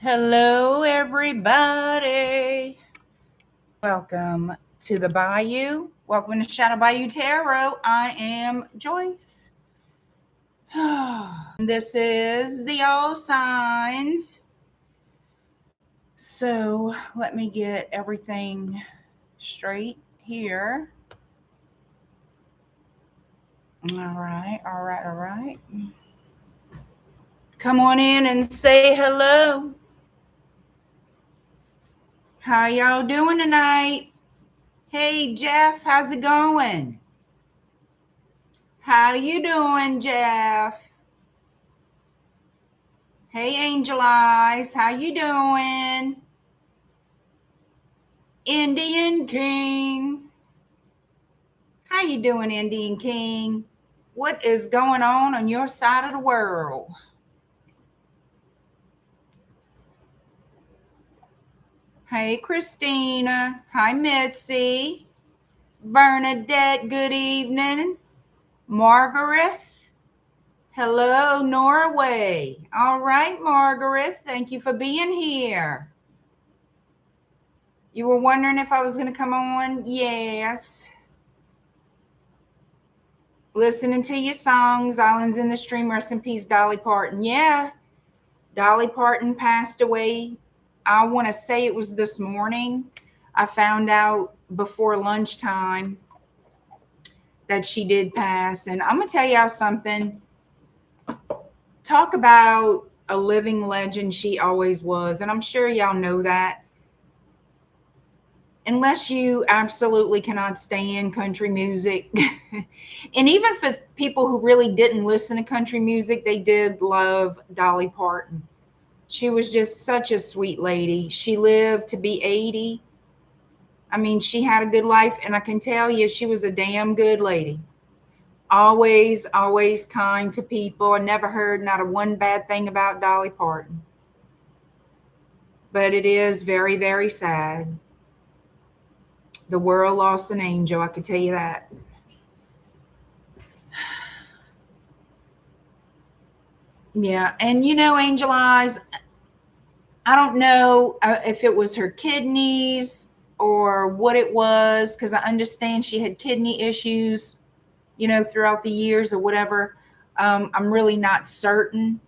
Hello, everybody. Welcome to the Bayou. Welcome to Shadow Bayou Tarot. I am Joyce. This is the all signs. So let me get everything straight here. All right. Come on in and say hello. How y'all doing tonight? Hey, Jeff, how's it going? How you doing, Jeff? Hey, Angel Eyes, how you doing? Indian King. How you doing, Indian King? What is going on your side of the world? Hey, Christina. Hi, Mitzi. Bernadette, good evening. Margaret. Hello, Norway. All right, Margaret. Thank you for being here. You were wondering if I was going to come on? Yes. Listening to your songs, Islands in the Stream, rest in peace, Dolly Parton. Yeah, Dolly Parton passed away. I want to say it was this morning. I found out before lunchtime that she did pass. And I'm going to tell y'all something. Talk about a living legend she always was. And I'm sure y'all know that. Unless you absolutely cannot stand country music. And even for people who really didn't listen to country music, they did love Dolly Parton. She was just such a sweet lady. She lived to be 80. I mean, she had a good life, and I can tell you she was a damn good lady. Always kind to people. I never heard not a one bad thing about Dolly Parton. But it is very, very sad. The world lost an angel, I can tell you that. Yeah, and you know, Angel Eyes, I don't know if it was her kidneys or what it was, because I understand she had kidney issues, you know, throughout the years or whatever. I'm really not certain.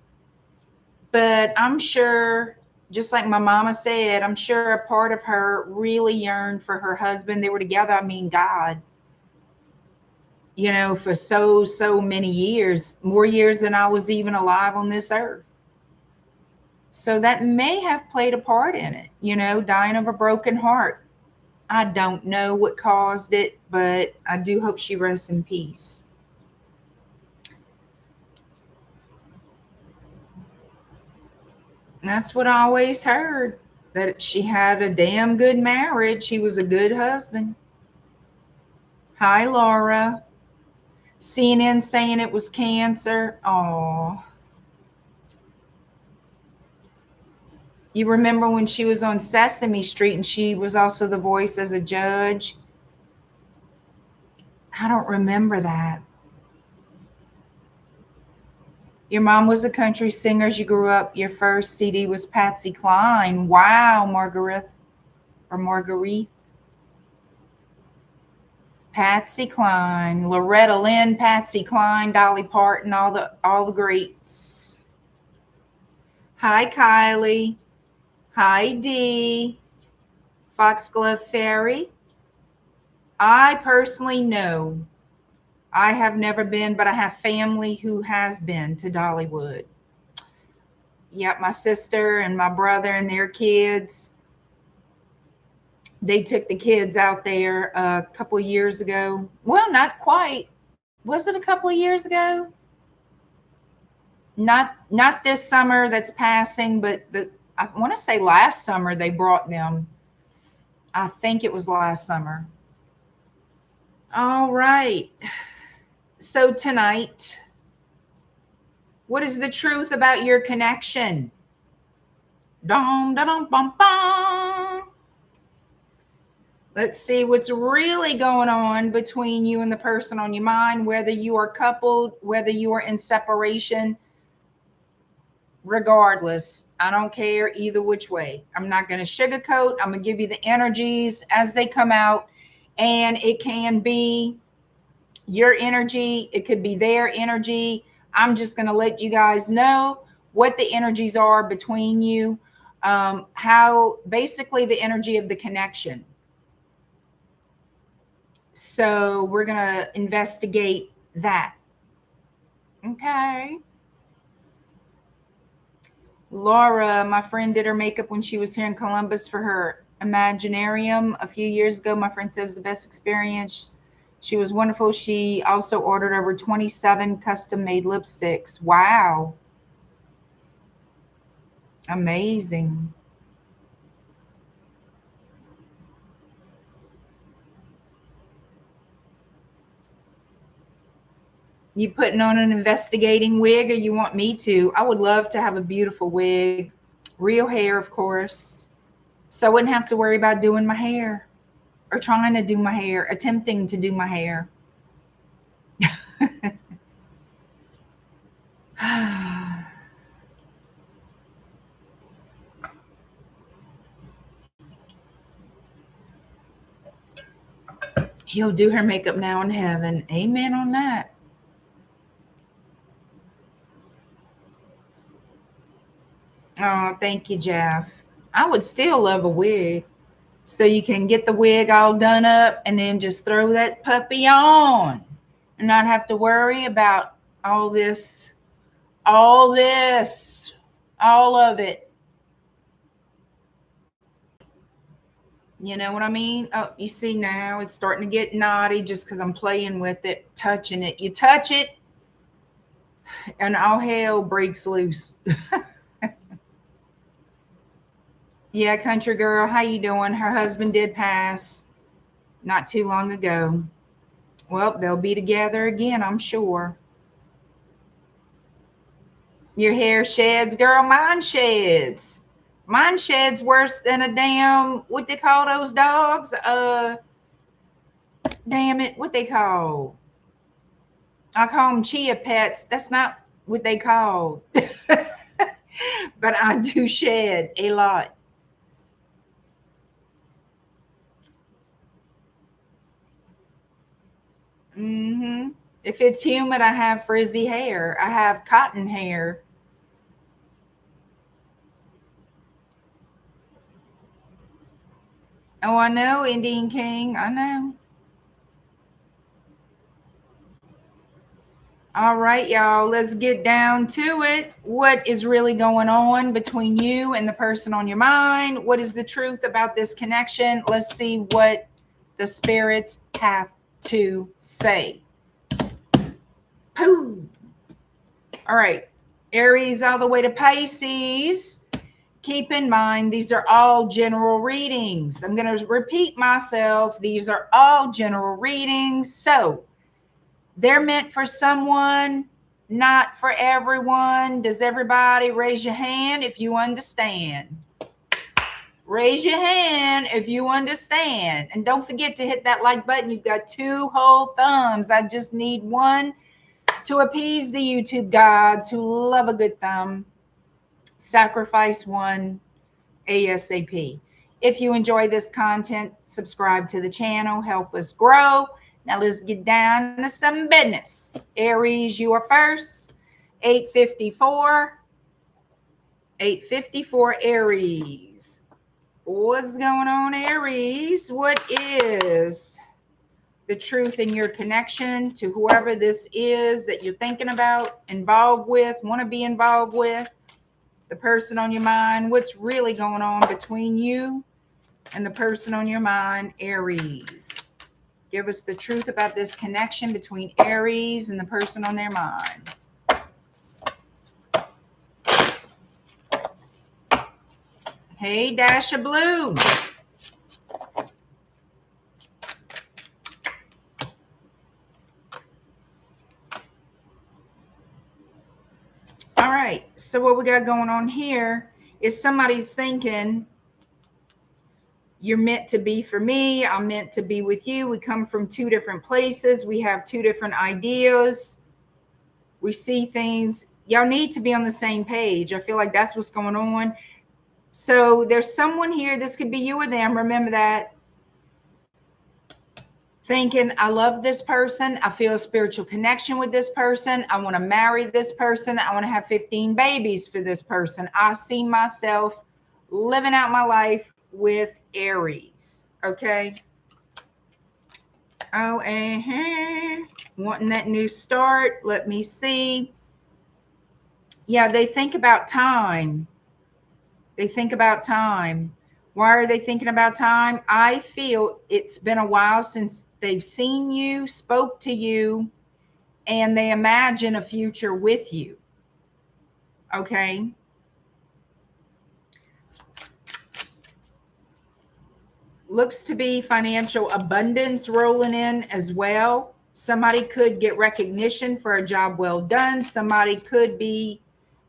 But I'm sure, just like my mama said, I'm sure a part of her really yearned for her husband. They were together, I mean, God, you know, for so many years, more years than I was even alive on this earth. So that may have played a part in it, you know, dying of a broken heart. I don't know what caused it, but I do hope she rests in peace. That's what I always heard, that she had a damn good marriage. He was a good husband. Hi, Laura. CNN saying it was cancer. Oh. You remember when she was on Sesame Street and she was also the voice as a judge? I don't remember that. Your mom was a country singer as you grew up. Your first CD was Patsy Cline. Wow, Marguerite. Patsy Cline, Loretta Lynn, Patsy Cline, Dolly Parton, all the greats. Hi, Kylie. Hi, Dee. Foxglove Fairy. I personally know. I have never been, but I have family who has been to Dollywood. Yep, my sister and my brother and their kids. They took the kids out there a couple of years ago. Well, not quite. Was it a couple of years ago? Not this summer that's passing, but I want to say last summer they brought them. I think it was last summer. All right. So tonight, what is the truth about your connection? Dum, da, dum, bum, bum. Let's see what's really going on between you and the person on your mind, whether you are coupled, whether you are in separation. regardless. I don't care either which way. I'm not going to sugarcoat. I'm going to give you the energies as they come out. And it can be your energy. It could be their energy. I'm just going to let you guys know what the energies are between you. How basically the energy of the connection. So we're going to investigate that. Okay. Laura, my friend, did her makeup when she was here in Columbus for her Imaginarium a few years ago. My friend says the best experience. She was wonderful. She also ordered over 27 custom-made lipsticks. Wow. Amazing. You putting on an investigating wig, or you want me to? I would love to have a beautiful wig. Real hair, of course. So I wouldn't have to worry about doing my hair or trying to do my hair, attempting to do my hair. He'll do her makeup now in heaven. Amen on that. Oh, thank you, Jeff. I would still love a wig. So you can get the wig all done up and then just throw that puppy on and not have to worry about all this, all of it. You know what I mean? Oh, you see now it's starting to get naughty just because I'm playing with it, touching it. You touch it and all hell breaks loose. Yeah, country girl, how you doing? Her husband did pass not too long ago. Well, they'll be together again, I'm sure. Your hair sheds, girl. Mine sheds. Mine sheds worse than a damn, what they call those dogs? Damn it, what they call? I call them chia pets. That's not what they call. But I do shed a lot. Mm-hmm. If it's humid, I have frizzy hair. I have cotton hair. Oh, I know, Indian King. I know. All right, y'all, let's get down to it. What is really going on between you and the person on your mind? What is the truth about this connection? Let's see what the spirits have to say. Pooh. All right, Aries all the way to Pisces. Keep in mind, these are all general readings. I'm going to repeat myself. These are all general readings. So they're meant for someone, not for everyone. Does everybody raise your hand if you understand? Raise your hand if you understand. And don't forget to hit that like button. You've got 2 whole thumbs. I just need one to appease the YouTube gods who love a good thumb. Sacrifice one ASAP. If you enjoy this content, subscribe to the channel. Help us grow. Now let's get down to some business. Aries, you are first. 854. 854 Aries. What's going on, Aries? What is the truth in your connection to whoever this is that you're thinking about, involved with, want to be involved with? The person on your mind. What's really going on between you and the person on your mind, Aries? Give us the truth about this connection between Aries and the person on their mind. Hey, Dash of Blue. All right, so what we got going on here is somebody's thinking, you're meant to be for me. I'm meant to be with you. We come from 2 different places. We have 2 different ideas. We see things y'all need to be on the same page. I feel like that's what's going on. So there's someone here, this could be you or them, remember that, thinking, I love this person, I feel a spiritual connection with this person, I want to marry this person, I want to have 15 babies for this person. I see myself living out my life with Aries. Okay. Oh, wanting that new start. Let me see. Yeah, they think about time. They think about time. Why are they thinking about time? I feel it's been a while since they've seen you, spoke to you, and they imagine a future with you. Okay. Looks to be financial abundance rolling in as well. Somebody could get recognition for a job well done. Somebody could be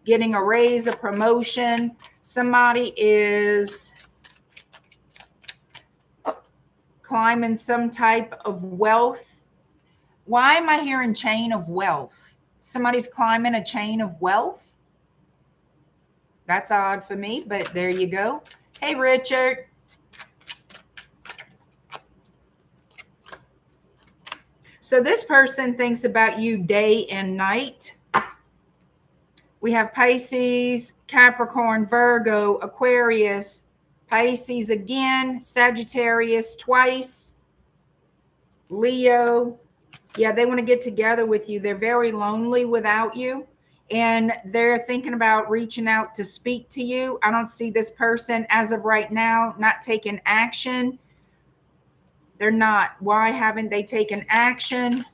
getting a raise, a promotion. Somebody is climbing some type of wealth. Why am I hearing chain of wealth? Somebody's climbing a chain of wealth. That's odd for me, but there you go. Hey, Richard. So this person thinks about you day and night. We have Pisces, Capricorn, Virgo, Aquarius, Pisces again, Sagittarius twice, Leo. Yeah, they want to get together with you. They're very lonely without you, and they're thinking about reaching out to speak to you. I don't see this person as of right now not taking action. They're not. Why haven't they taken action?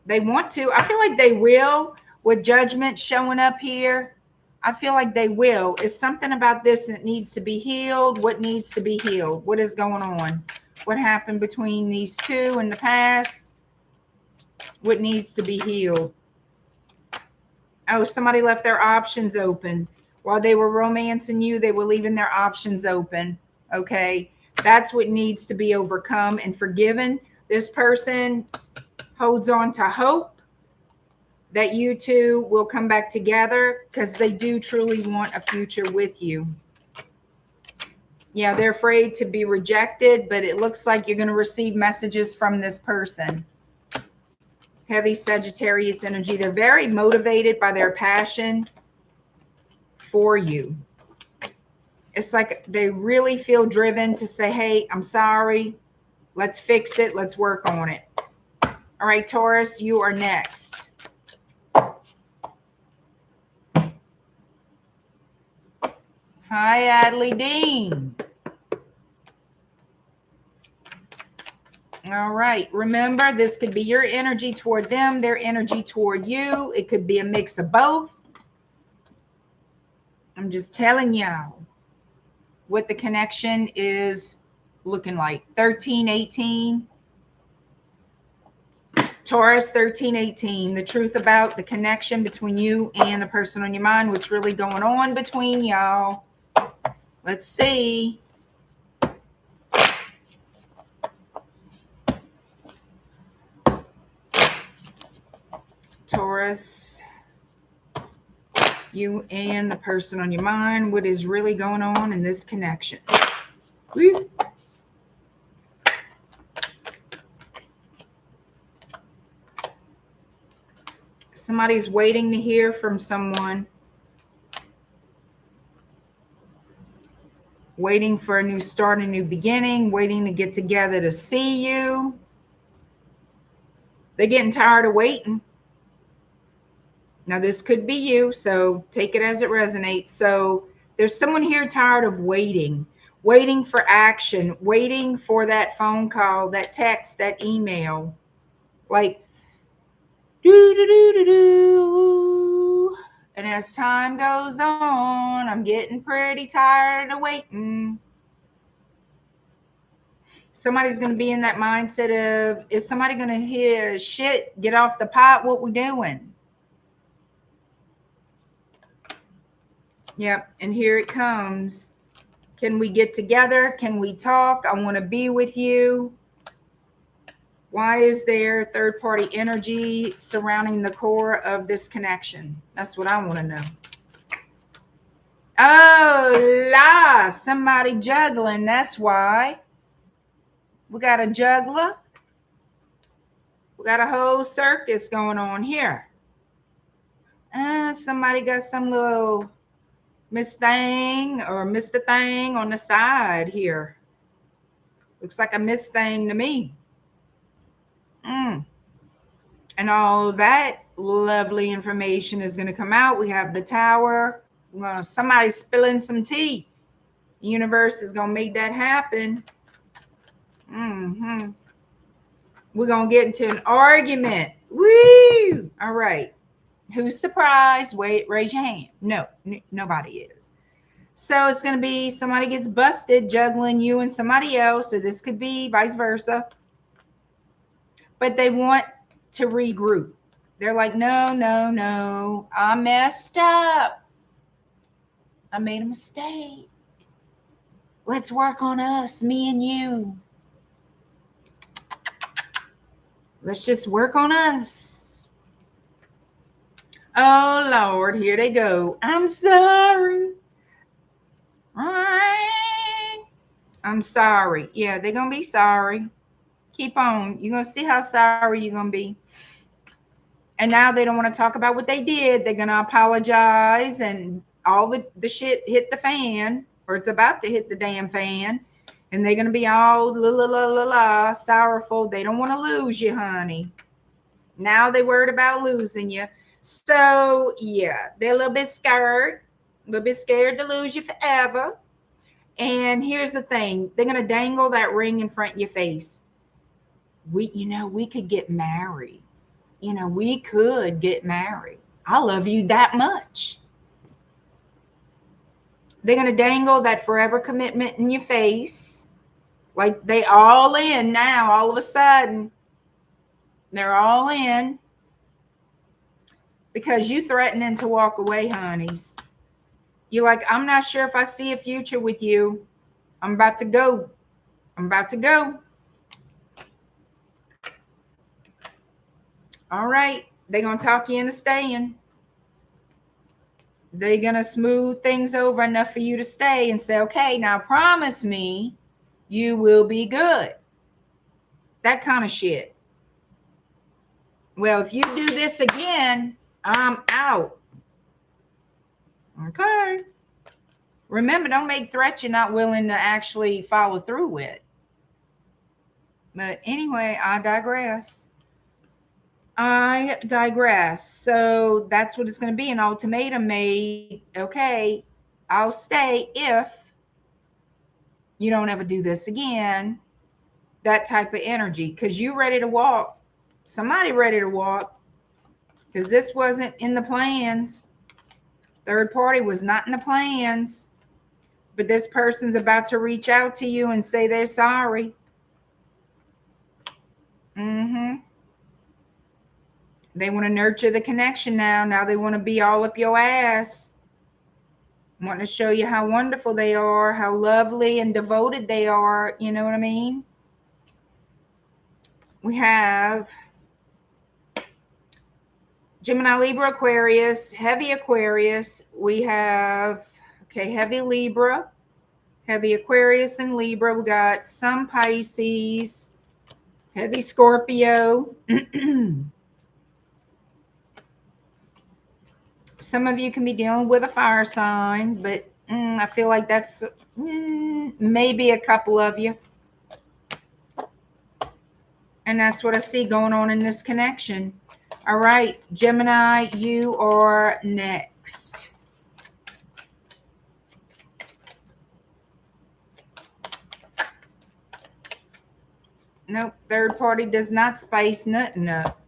They want to. I feel like they will, with Judgment showing up here. I feel like they will. It's something about this that needs to be healed. What needs to be healed? What is going on? What happened between these two in the past? What needs to be healed? Oh, somebody left their options open. While they were romancing you, they were leaving their options open. Okay. That's what needs to be overcome and forgiven. This person holds on to hope that you two will come back together because they do truly want a future with you. Yeah, they're afraid to be rejected, but it looks like you're going to receive messages from this person. Heavy Sagittarius energy. They're very motivated by their passion for you. It's like they really feel driven to say, hey, I'm sorry. Let's fix it. Let's work on it. All right, Taurus, you are next. Hi, Adley Dean. All right. Remember, this could be your energy toward them, their energy toward you. It could be a mix of both. I'm just telling y'all what the connection is looking like. 1318. Taurus 1318. The truth about the connection between you and the person on your mind. What's really going on between y'all? Let's see. Taurus, you and the person on your mind. What is really going on in this connection? Woo. Somebody's waiting to hear from someone. Waiting for a new start, a new beginning. Waiting to get together to see you. They're getting tired of waiting. Now, this could be you, so take it as it resonates. So there's someone here tired of waiting. Waiting for action. Waiting for that phone call, that text, that email. Like, do. And as time goes on, I'm getting pretty tired of waiting. Somebody's going to be in that mindset of, is somebody going to hear shit, get off the pot, what we doing? Yep, and here it comes. Can we get together? Can we talk? I want to be with you. Why is there third-party energy surrounding the core of this connection? That's what I want to know. Oh, la, somebody juggling. That's why. We got a juggler. We got a whole circus going on here. Somebody got some little Miss Thing or Mr. Thing on the side here. Looks like a Miss Thing to me. And all that lovely information is going to come out. We have the Tower. Well, somebody's spilling some tea. The universe is going to make that happen. We're going to get into an argument. Woo! All right. Who's surprised? Wait, raise your hand. No, nobody is. So it's going to be somebody gets busted juggling you and somebody else, or this could be vice versa. But they want to regroup. They're like, no, I messed up. I made a mistake. Let's work on us, me and you. Let's just work on us. Oh, Lord, here they go. I'm sorry. I'm sorry. Yeah, they're going to be sorry. Keep on. You're going to see how sorry you're going to be. And now they don't want to talk about what they did. They're going to apologize, and all the shit hit the fan, or it's about to hit the damn fan. And they're going to be all sorrowful. They don't want to lose you, honey. Now they're worried about losing you. So, yeah, they're a little bit scared to lose you forever. And here's the thing. They're going to dangle that ring in front of your face. We could get married. We could get married. I love you that much. They're going to dangle that forever commitment in your face. Like they all in now, all of a sudden. They're all in. Because you threatening to walk away, honeys. You're like, I'm not sure if I see a future with you. I'm about to go. All right. They're going to talk you into staying. They're going to smooth things over enough for you to stay and say, okay, now promise me you will be good. That kind of shit. Well, if you do this again, I'm out. Okay. Remember, don't make threats you're not willing to actually follow through with. But anyway, I digress. So that's what it's going to be, an ultimatum made. Okay, I'll stay if you don't ever do this again. That type of energy. Because you ready to walk. Somebody ready to walk. Because this wasn't in the plans. Third party was not in the plans. But this person's about to reach out to you and say they're sorry. They want to nurture the connection now. Now they want to be all up your ass. Wanting to show you how wonderful they are, how lovely and devoted they are. You know what I mean? We have Gemini, Libra, Aquarius, heavy Aquarius. We have, heavy Libra, heavy Aquarius and Libra. We got some Pisces, heavy Scorpio. Some of you can be dealing with a fire sign, but I feel like that's maybe a couple of you. And that's what I see going on in this connection. All right, Gemini, you are next. Nope, third party does not spice nothing up.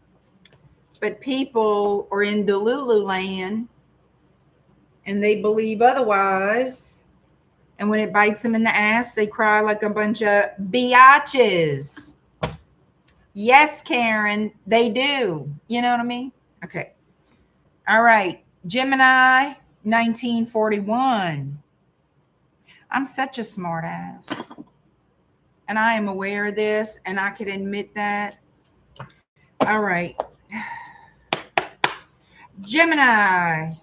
But people are in Delulu land and they believe otherwise. And when it bites them in the ass, they cry like a bunch of biatches. Yes, Karen, they do. You know what I mean? Okay. All right. Gemini, 1941. I'm such a smart ass. And I am aware of this, and I can admit that. All right. Gemini.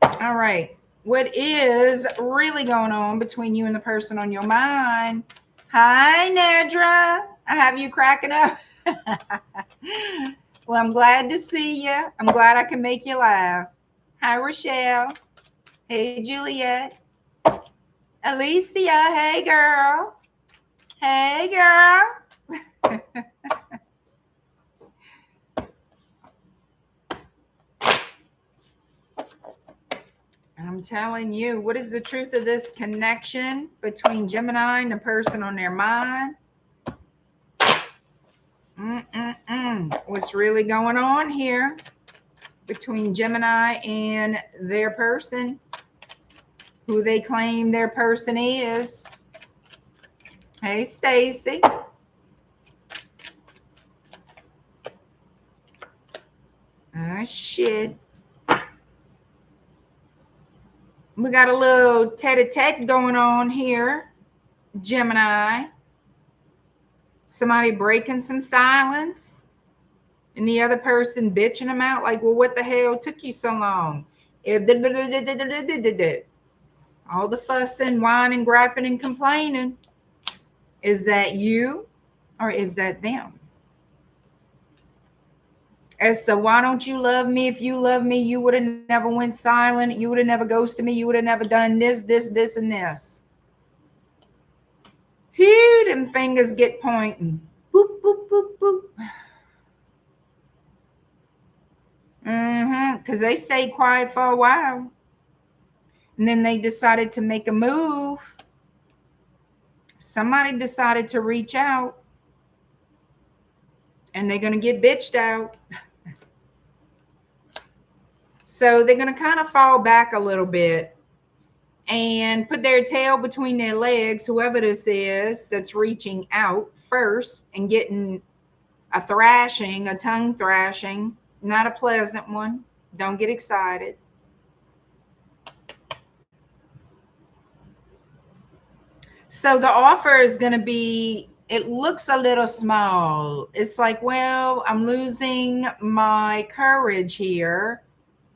All right. What is really going on between you and the person on your mind? Hi, Nedra. I have you cracking up. Well, I'm glad to see you. I'm glad I can make you laugh. Hi, Rochelle. Hey, Juliet. Alicia. Hey, girl. Hey, girl. I'm telling you, what is the truth of this connection between Gemini and the person on their mind? What's really going on here between Gemini and their person, who they claim their person is? Hey, Stacy. Oh, shit. We got a little tete-a-tete going on here, Gemini. Somebody breaking some silence, and the other person bitching them out like, well, what the hell took you so long? All the fussing, whining, griping, and complaining. Is that you, or is that them? As so, why don't you love me? If you love me, you would have never went silent. You would have never ghosted me. You would have never done this, and this. Phew, them fingers get pointing. Boop, boop, boop, boop. Because they stayed quiet for a while. And then they decided to make a move. Somebody decided to reach out. And they're going to get bitched out. So they're going to kind of fall back a little bit and put their tail between their legs, whoever this is that's reaching out first and getting a thrashing, a tongue thrashing, not a pleasant one. Don't get excited. So the offer is going to be, it looks a little small. It's like, well, I'm losing my courage here,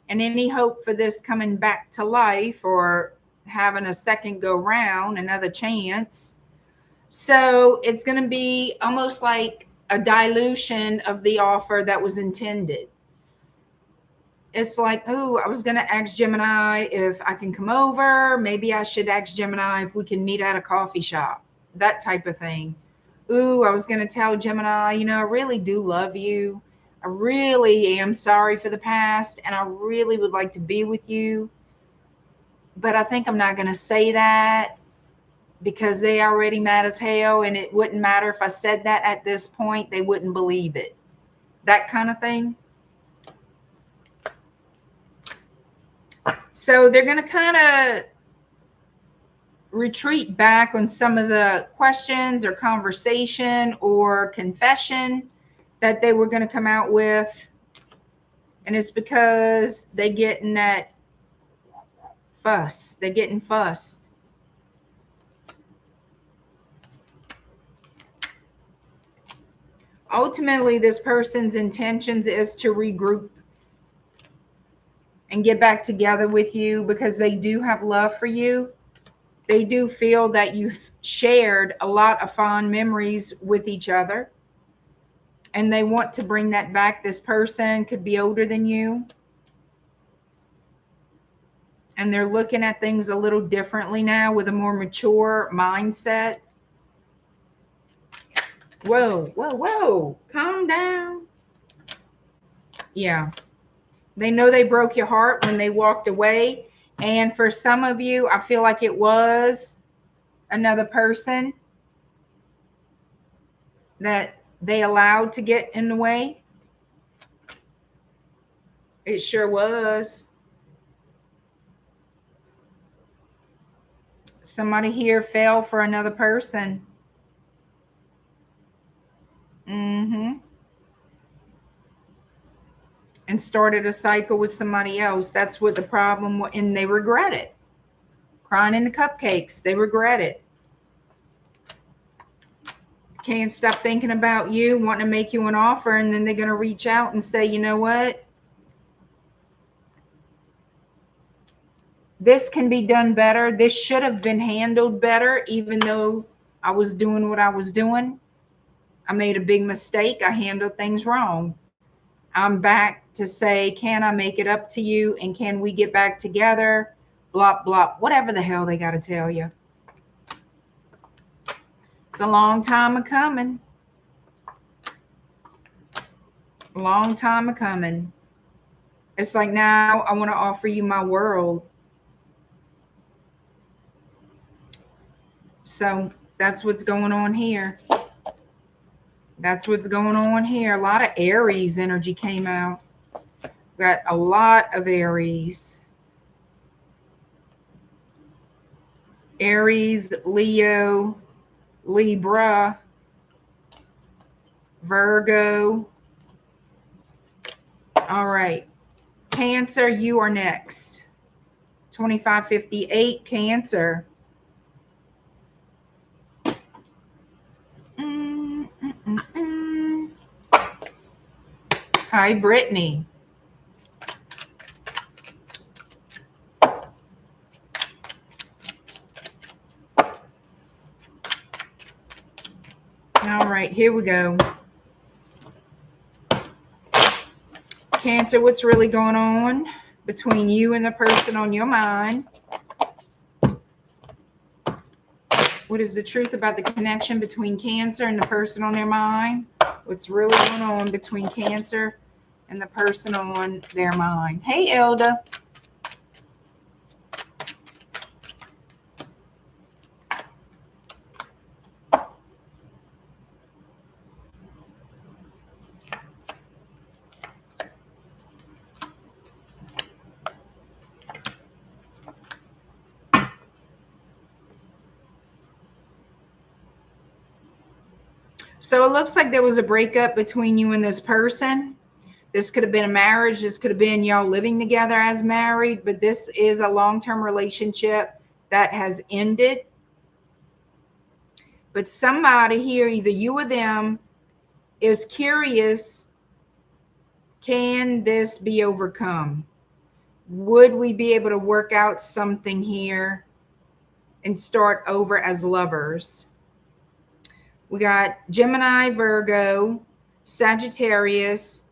and any hope for this coming back to life or having a second go round, another chance. So it's going to be almost like a dilution of the offer that was intended. It's like, oh, I was going to ask Gemini if I can come over. Maybe I should ask Gemini if we can meet at a coffee shop, that type of thing. Ooh, I was going to tell Gemini, you know, I really do love you. I really am sorry for the past, and I really would like to be with you. But I think I'm not going to say that because they already mad as hell, and it wouldn't matter if I said that at this point. They wouldn't believe it. That kind of thing. So they're going to kind of retreat back on some of the questions or conversation or confession that they were going to come out with. And it's because they getting that fuss. They're getting fussed. Ultimately, this person's intentions is to regroup and get back together with you because they do have love for you. They do feel that you've shared a lot of fond memories with each other, and they want to bring that back. This person could be older than you, and they're looking at things a little differently now with a more mature mindset. Whoa, whoa, whoa. Calm down. Yeah. They know they broke your heart when they walked away. And for some of you, I feel like it was another person that they allowed to get in the way. It sure was. Somebody here fell for another person. And started a cycle with somebody else. That's what the problem was, and they regret it. Crying in the cupcakes, they regret it. can't stop thinking about you, wanting to make you an offer, and then they're going to reach out and say, you know what? This can be done better. This should have been handled better, even though I was doing what I was doing. I made a big mistake. I handled things wrong. I'm back to say, can I make it up to you? And can we get back together? Blah, blah, whatever the hell they got to tell you. It's a long time coming. Long time coming. It's like, now I want to offer you my world. So that's what's going on here. That's what's going on here. A lot of Aries energy came out. Got a lot of Aries. Aries, Leo, Libra, Virgo. All right. Cancer, you are next. 2558, Cancer. Hi, Brittany. All right, here we go. Cancer, what's really going on between you and the person on your mind? What is the truth about the connection between Cancer and the person on their mind? What's really going on between Cancer and the person on their mind? Hey, Elda. So it looks like there was a breakup between you and this person. This could have been a marriage. This could have been y'all living together as married, but this is a long-term relationship that has ended. But somebody here, either you or them, is curious, can this be overcome? Would we be able to work out something here and start over as lovers? We got Gemini, Virgo, Sagittarius,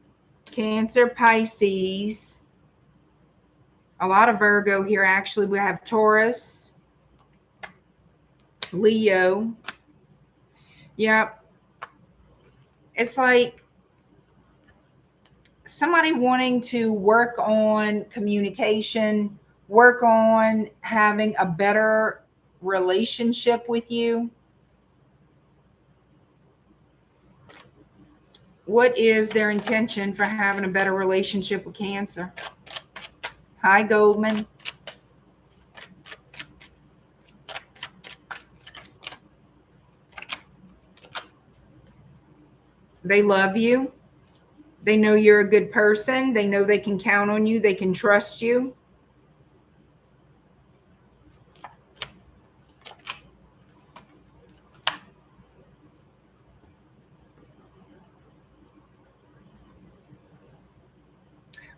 Cancer, Pisces. A lot of Virgo here, actually. We have Taurus, Leo. Yep. It's like somebody wanting to work on communication, work on having a better relationship with you. What is their intention for having a better relationship with Cancer? Hi, Goldman. They love you. They know you're a good person. They know they can count on you. They can trust you.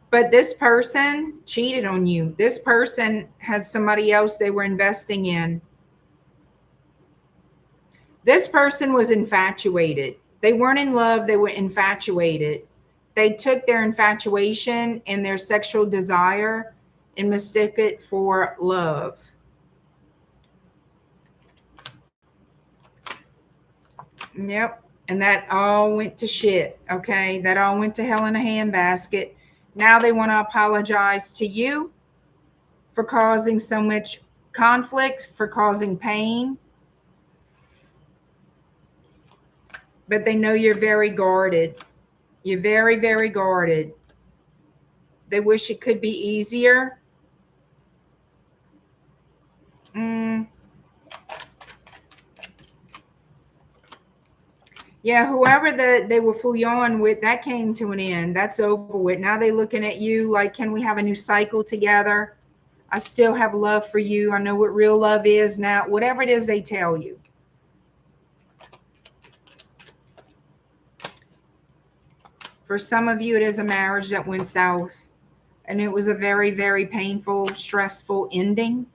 But this person cheated on you. This person has somebody else they were investing in. This person was infatuated. They weren't in love. They were infatuated. They took their infatuation and their sexual desire and mistook it for love. Yep. And that all went to shit. Okay. That all went to hell in a handbasket. Now they want to apologize to you for causing so much conflict, for causing pain. But they know you're very guarded. You're very, very guarded. They wish it could be easier. Yeah, whoever they were fooling on with, that came to an end. That's over with. Now they're looking at you like, can we have a new cycle together? I still have love for you. I know what real love is now. Whatever it is they tell you. For some of you, it is a marriage that went south, and it was a very, very painful, stressful ending.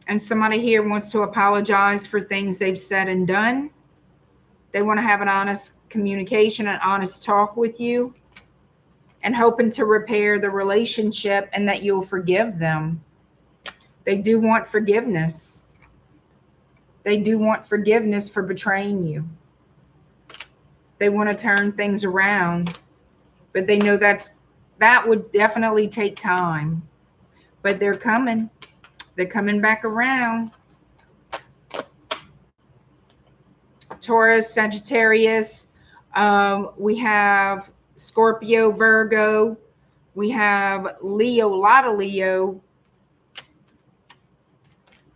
And somebody here wants to apologize for things they've said and done. They want to have an honest communication, an honest talk with you, and hoping to repair the relationship and that you'll forgive them. They do want forgiveness. They do want forgiveness for betraying you. They want to turn things around, but they know that would definitely take time. But they're coming. They're coming back around. Taurus, Sagittarius. We have Scorpio, Virgo. We have Leo, a lot of Leo.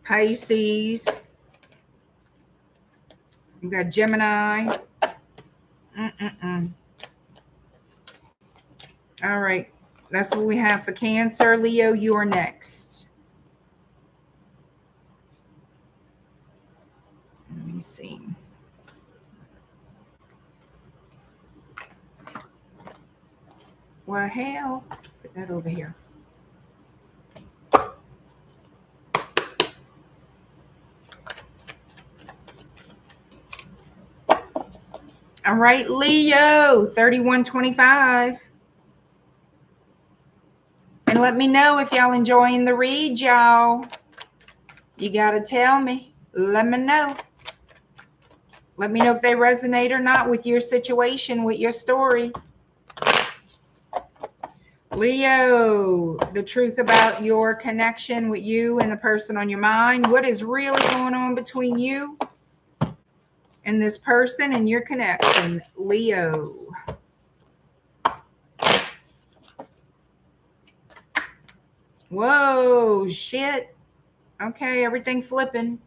Pisces. We got Gemini. All right. That's what we have for Cancer. Leo, you are next. Let me see. Well, hell, put that over here. All right, Leo, 3125. And let me know if y'all enjoying the read, y'all. You got to tell me. Let me know. Let me know if they resonate or not with your situation, with your story. Leo, the truth about your connection with you and the person on your mind. What is really going on between you and this person and your connection? Leo. Whoa, shit. Okay, everything flipping.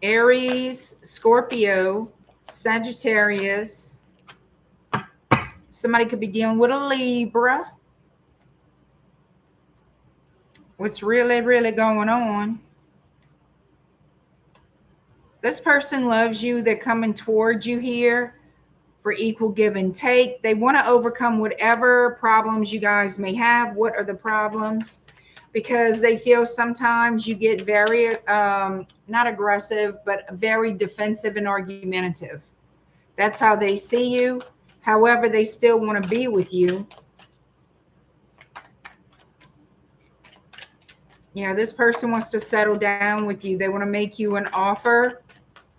Aries, Scorpio, Sagittarius. Somebody could be dealing with a Libra. What's really, really going on? This person loves you. They're coming towards you here for equal give and take. They want to overcome whatever problems you guys may have. What are the problems? Because they feel sometimes you get very, not aggressive, but very defensive and argumentative. That's how they see you. However, they still want to be with you. Yeah, this person wants to settle down with you. They want to make you an offer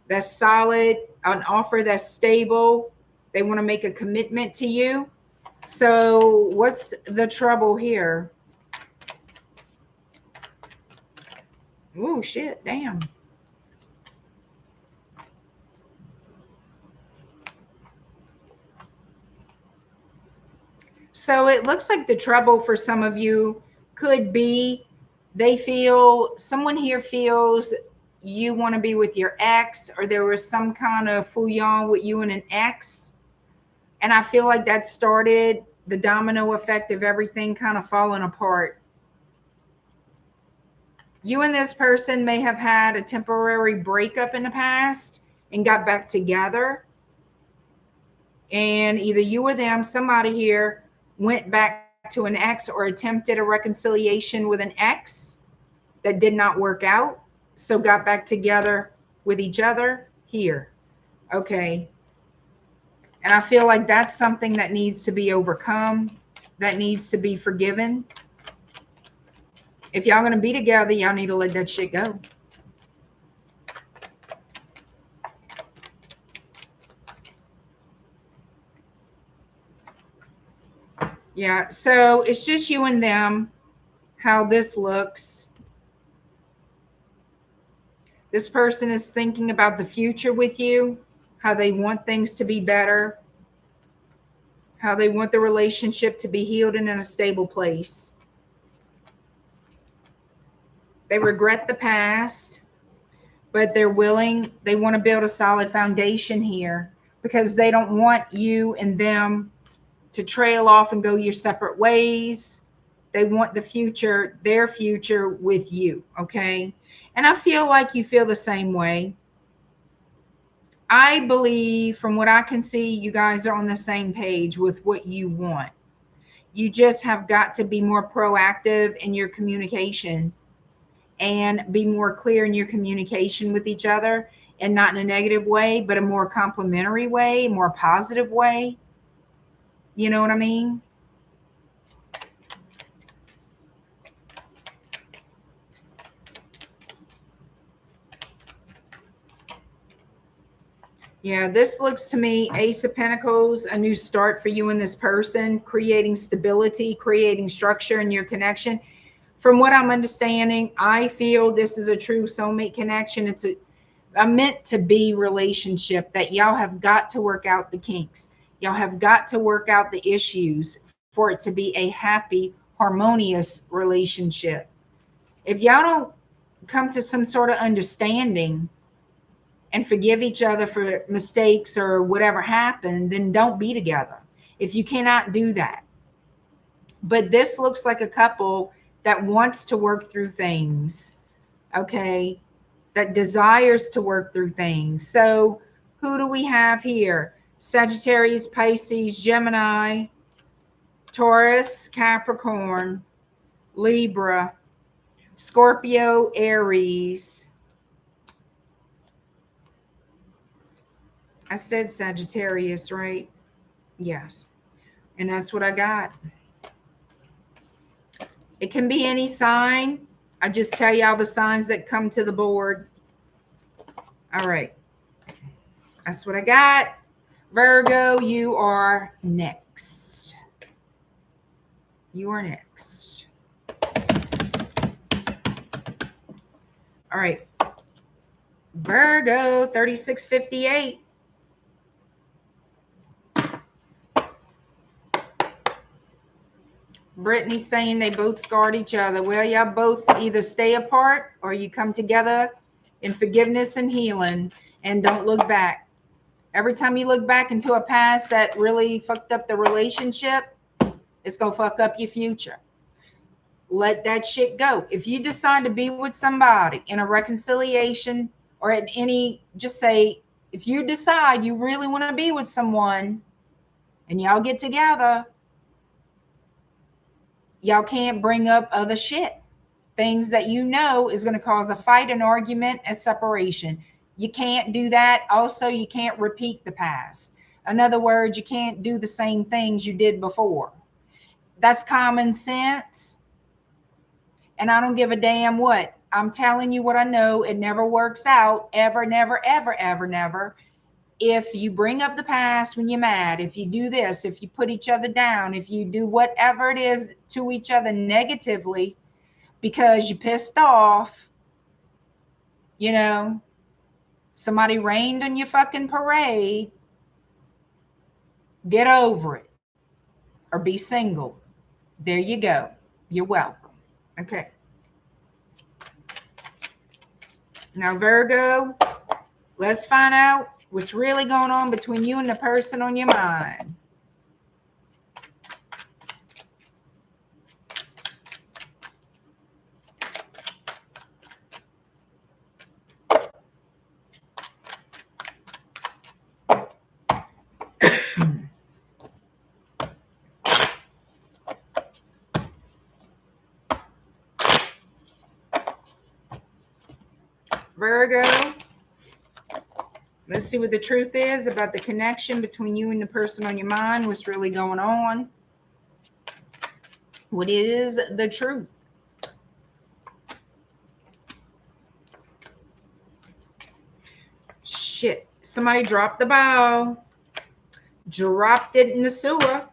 that's solid, an offer that's stable. They want to make a commitment to you. So what's the trouble here? Oh, shit, damn. So it looks like the trouble for some of you could be they feel, someone here feels you want to be with your ex, or there was some kind of fouillon with you and an ex. And I feel like that started the domino effect of everything kind of falling apart. You and this person may have had a temporary breakup in the past and got back together. And either you or them, somebody here, went back to an ex or attempted a reconciliation with an ex that did not work out. So got back together with each other here. Okay. And I feel like that's something that needs to be overcome, that needs to be forgiven. If y'all going to be together, y'all need to let that shit go. Yeah, so it's just you and them, how this looks. This person is thinking about the future with you, how they want things to be better, how they want the relationship to be healed and in a stable place. They regret the past, but they're willing, they want to build a solid foundation here because they don't want you and them to trail off and go your separate ways. They want the future, their future with you, okay? And I feel like you feel the same way. I believe from what I can see, you guys are on the same page with what you want. You just have got to be more proactive in your communication and be more clear in your communication with each other, and not in a negative way, but a more complimentary way, more positive way. You know what I mean? Yeah, this looks to me, Ace of Pentacles, a new start for you and this person, creating stability, creating structure in your connection. From what I'm understanding, I feel this is a true soulmate connection. It's a meant to be relationship that y'all have got to work out the kinks. Y'all have got to work out the issues for it to be a happy, harmonious relationship. If y'all don't come to some sort of understanding and forgive each other for mistakes or whatever happened, then don't be together. If you cannot do that. But this looks like a couple that wants to work through things, okay? That desires to work through things. So who do we have here? Sagittarius, Pisces, Gemini, Taurus, Capricorn, Libra, Scorpio, Aries. I said Sagittarius, right? Yes. And that's what I got. It can be any sign. I just tell you all the signs that come to the board. All right. That's what I got. Virgo, you are next. You are next. All right. Virgo, 3658. Brittany's saying they both scarred each other. Well, y'all both either stay apart or you come together in forgiveness and healing, and don't look back. Every time you look back into a past that really fucked up the relationship, it's going to fuck up your future. Let that shit go. If you decide to be with somebody in a reconciliation or at any, just say, if you decide you really want to be with someone and y'all get together, y'all can't bring up other shit. Things that you know is going to cause a fight, an argument, a separation. You can't do that. Also, you can't repeat the past. In other words, you can't do the same things you did before. That's common sense. And I don't give a damn what. I'm telling you what I know. It never works out. Ever, never, ever, ever, never. If you bring up the past when you're mad, if you do this, if you put each other down, if you do whatever it is to each other negatively because you pissed off, you know, somebody rained on your fucking parade, get over it or be single. There you go. You're welcome. Okay. Now, Virgo, let's find out what's really going on between you and the person on your mind. Virgo, let's see what the truth is about the connection between you and the person on your mind. What's really going on? What is the truth? Shit. Somebody dropped the ball. Dropped it in the sewer.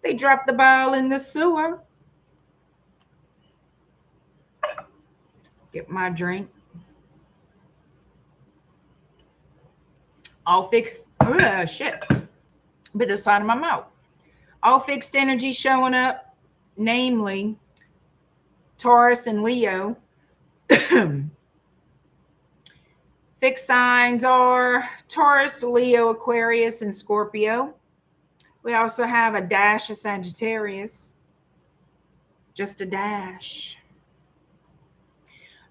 They dropped the ball in the sewer. Get my drink. All fixed. Shit. Bit the side of my mouth. All fixed energy showing up, namely Taurus and Leo. Fixed signs are Taurus, Leo, Aquarius, and Scorpio. We also have a dash of Sagittarius. Just a dash.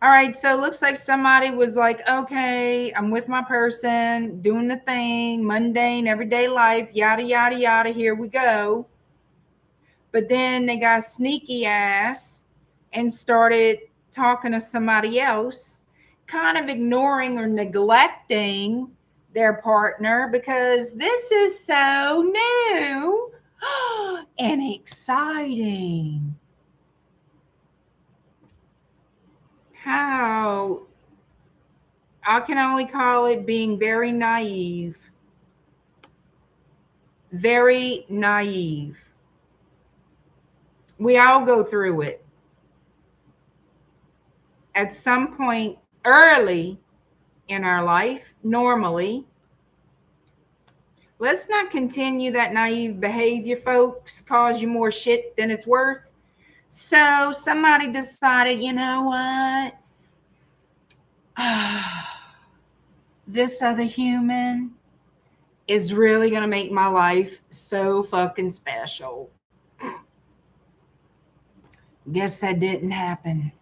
All right, so it looks like somebody was like, okay, I'm with my person, doing the thing, mundane, everyday life, yada, yada, yada, here we go. But then they got sneaky ass and started talking to somebody else, kind of ignoring or neglecting their partner because this is so new and exciting. How I can only call it being very naive. Very naive. We all go through it at some point early in our life, normally. Let's not continue that naive behavior, folks. Cause you more shit than it's worth. So somebody decided, you know what? This other human is really going to make my life so fucking special. Guess that didn't happen.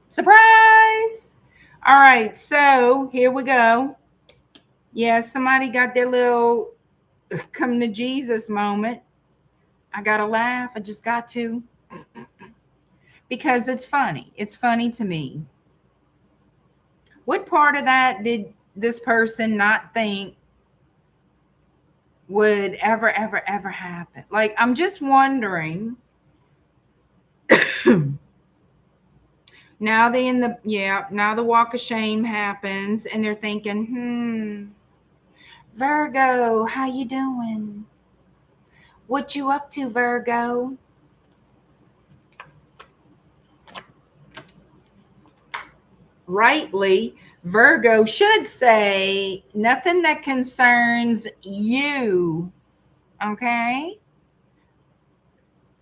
Surprise! All right, so here we go. Yeah, somebody got their little come to Jesus moment. I got to laugh. I just got to. Because it's funny. It's funny to me. What part of that did this person not think would ever happen? Like, I'm just wondering. Now now the walk of shame happens and they're thinking, Virgo, how you doing? What you up to, Virgo? Rightly, Virgo should say nothing that concerns you. Okay?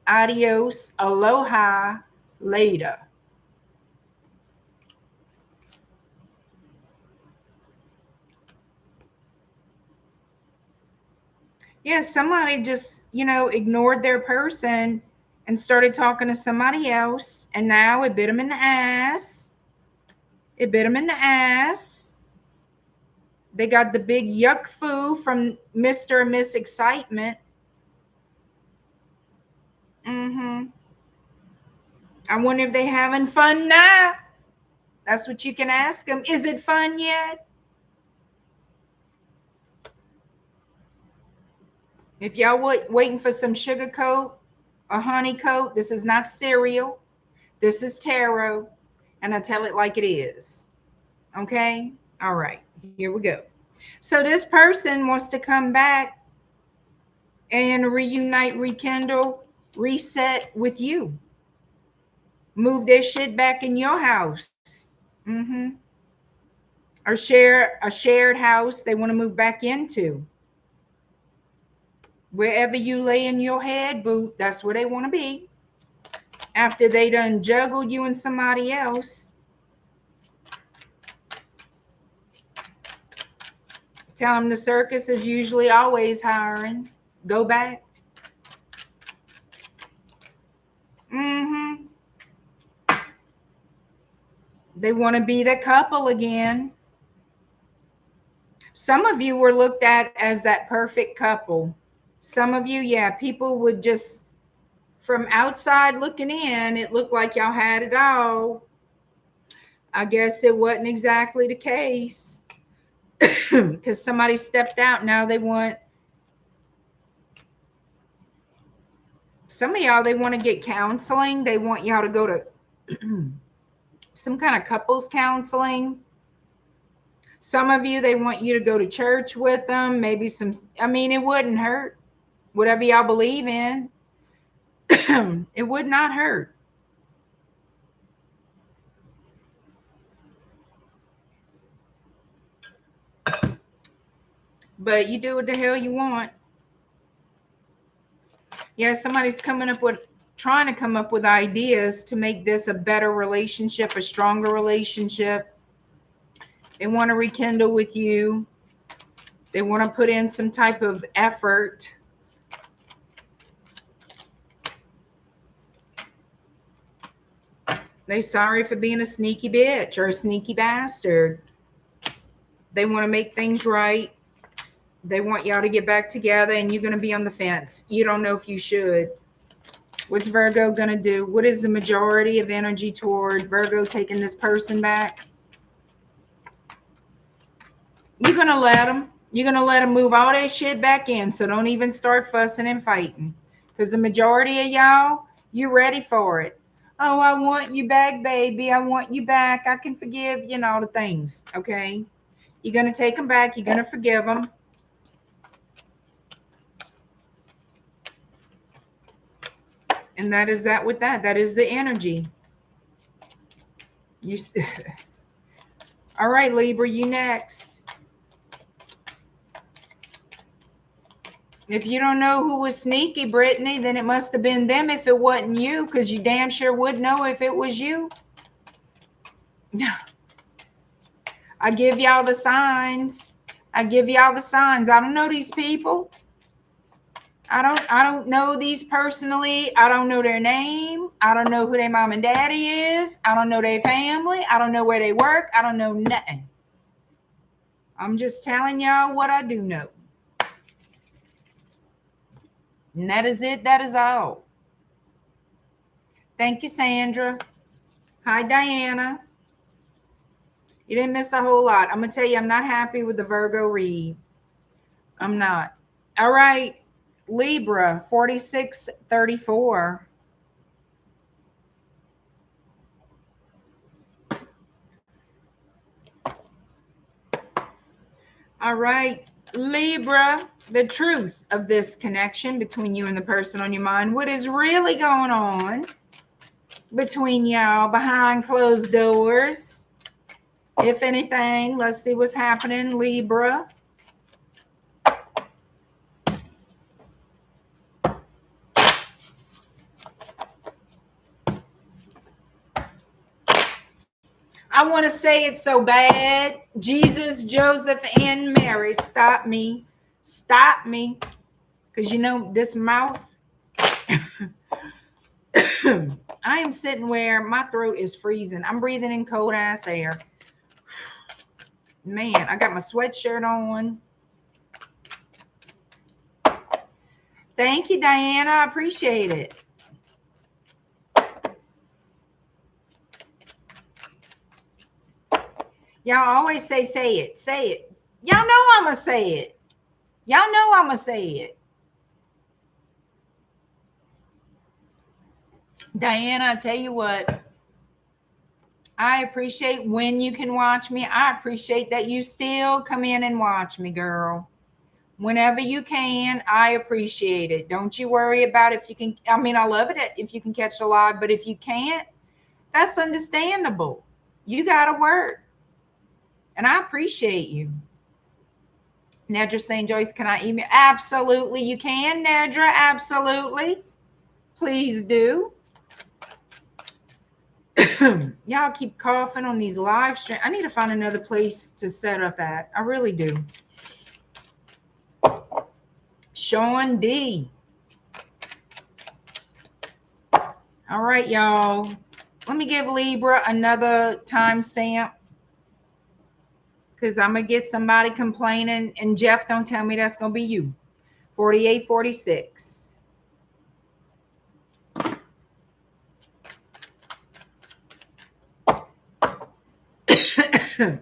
Adios, aloha, later. Yeah, somebody just, ignored their person and started talking to somebody else, and now it bit them in the ass. It bit them in the ass. They got the big yuck foo from Mr. and Miss Excitement. I wonder if they having fun now. That's what you can ask them. Is it fun yet? If y'all waiting for some sugar coat or honey coat, this is not cereal. This is tarot. And I tell it like it is. Okay? All right. Here we go. So this person wants to come back and reunite, rekindle, reset with you. Move their shit back in your house. Or share a shared house they want to move back into. Wherever you lay in your head, boo, that's where they want to be. After they done juggled you and somebody else. Tell them the circus is usually always hiring. Go back. They want to be the couple again. Some of you were looked at as that perfect couple. Some of you, yeah, people would just, from outside looking in, it looked like y'all had it all. I guess it wasn't exactly the case because somebody stepped out. Now they want, some of y'all, they want to get counseling. They want y'all to go to some kind of couples counseling. Some of you, they want you to go to church with them. Maybe some, it wouldn't hurt. Whatever y'all believe in, it would not hurt. But you do what the hell you want. Yeah, somebody's trying to come up with ideas to make this a better relationship, a stronger relationship. They want to rekindle with you. They want to put in some type of effort. They sorry for being a sneaky bitch or a sneaky bastard. They want to make things right. They want y'all to get back together, and you're going to be on the fence. You don't know if you should. What's Virgo going to do? What is the majority of energy toward Virgo taking this person back? You're going to let them. You're going to let them move all that shit back in. So don't even start fussing and fighting. Because the majority of y'all, you're ready for it. Oh, I want you back, baby. I want you back. I can forgive, you know, the things. Okay. You're going to take them back. You're going to forgive them. And that is that with that. That is the energy. You. All right, Libra, you next. If you don't know who was sneaky, Brittany, then it must have been them if it wasn't you, because you damn sure would know if it was you. I give y'all the signs. I give y'all the signs. I don't know these people. I don't know these personally. I don't know their name. I don't know who their mom and daddy is. I don't know their family. I don't know where they work. I don't know nothing. I'm just telling y'all what I do know. And that is it. That is all. Thank you, Sandra. Hi, Diana. You didn't miss a whole lot. I'm going to tell you, I'm not happy with the Virgo read. I'm not. All right. Libra, 4634. All right. Libra, the truth of this connection between you and the person on your mind. What is really going on between y'all behind closed doors? If anything, let's see what's happening, Libra. I want to say it so bad. Jesus, Joseph, and Mary, stop me. Stop me. Because you know, this mouth. I am sitting where my throat is freezing. I'm breathing in cold ass air. Man, I got my sweatshirt on. Thank you, Diana. I appreciate it. Y'all always say it. Say it. Y'all know I'm going to say it. Y'all know I'm going to say it. Diana, I tell you what. I appreciate when you can watch me. I appreciate that you still come in and watch me, girl. Whenever you can, I appreciate it. Don't you worry about if you can. I mean, I love it if you can catch the live, but if you can't, that's understandable. You got to work. And I appreciate you. Nedra St. Joyce, can I email? Absolutely, you can, Nedra. Absolutely. Please do. Y'all keep coughing on these live streams. I need to find another place to set up at. I really do. Sean D. All right, y'all. Let me give Libra another timestamp. Because I'm going to get somebody complaining. And Jeff, don't tell me that's going to be you. 4846.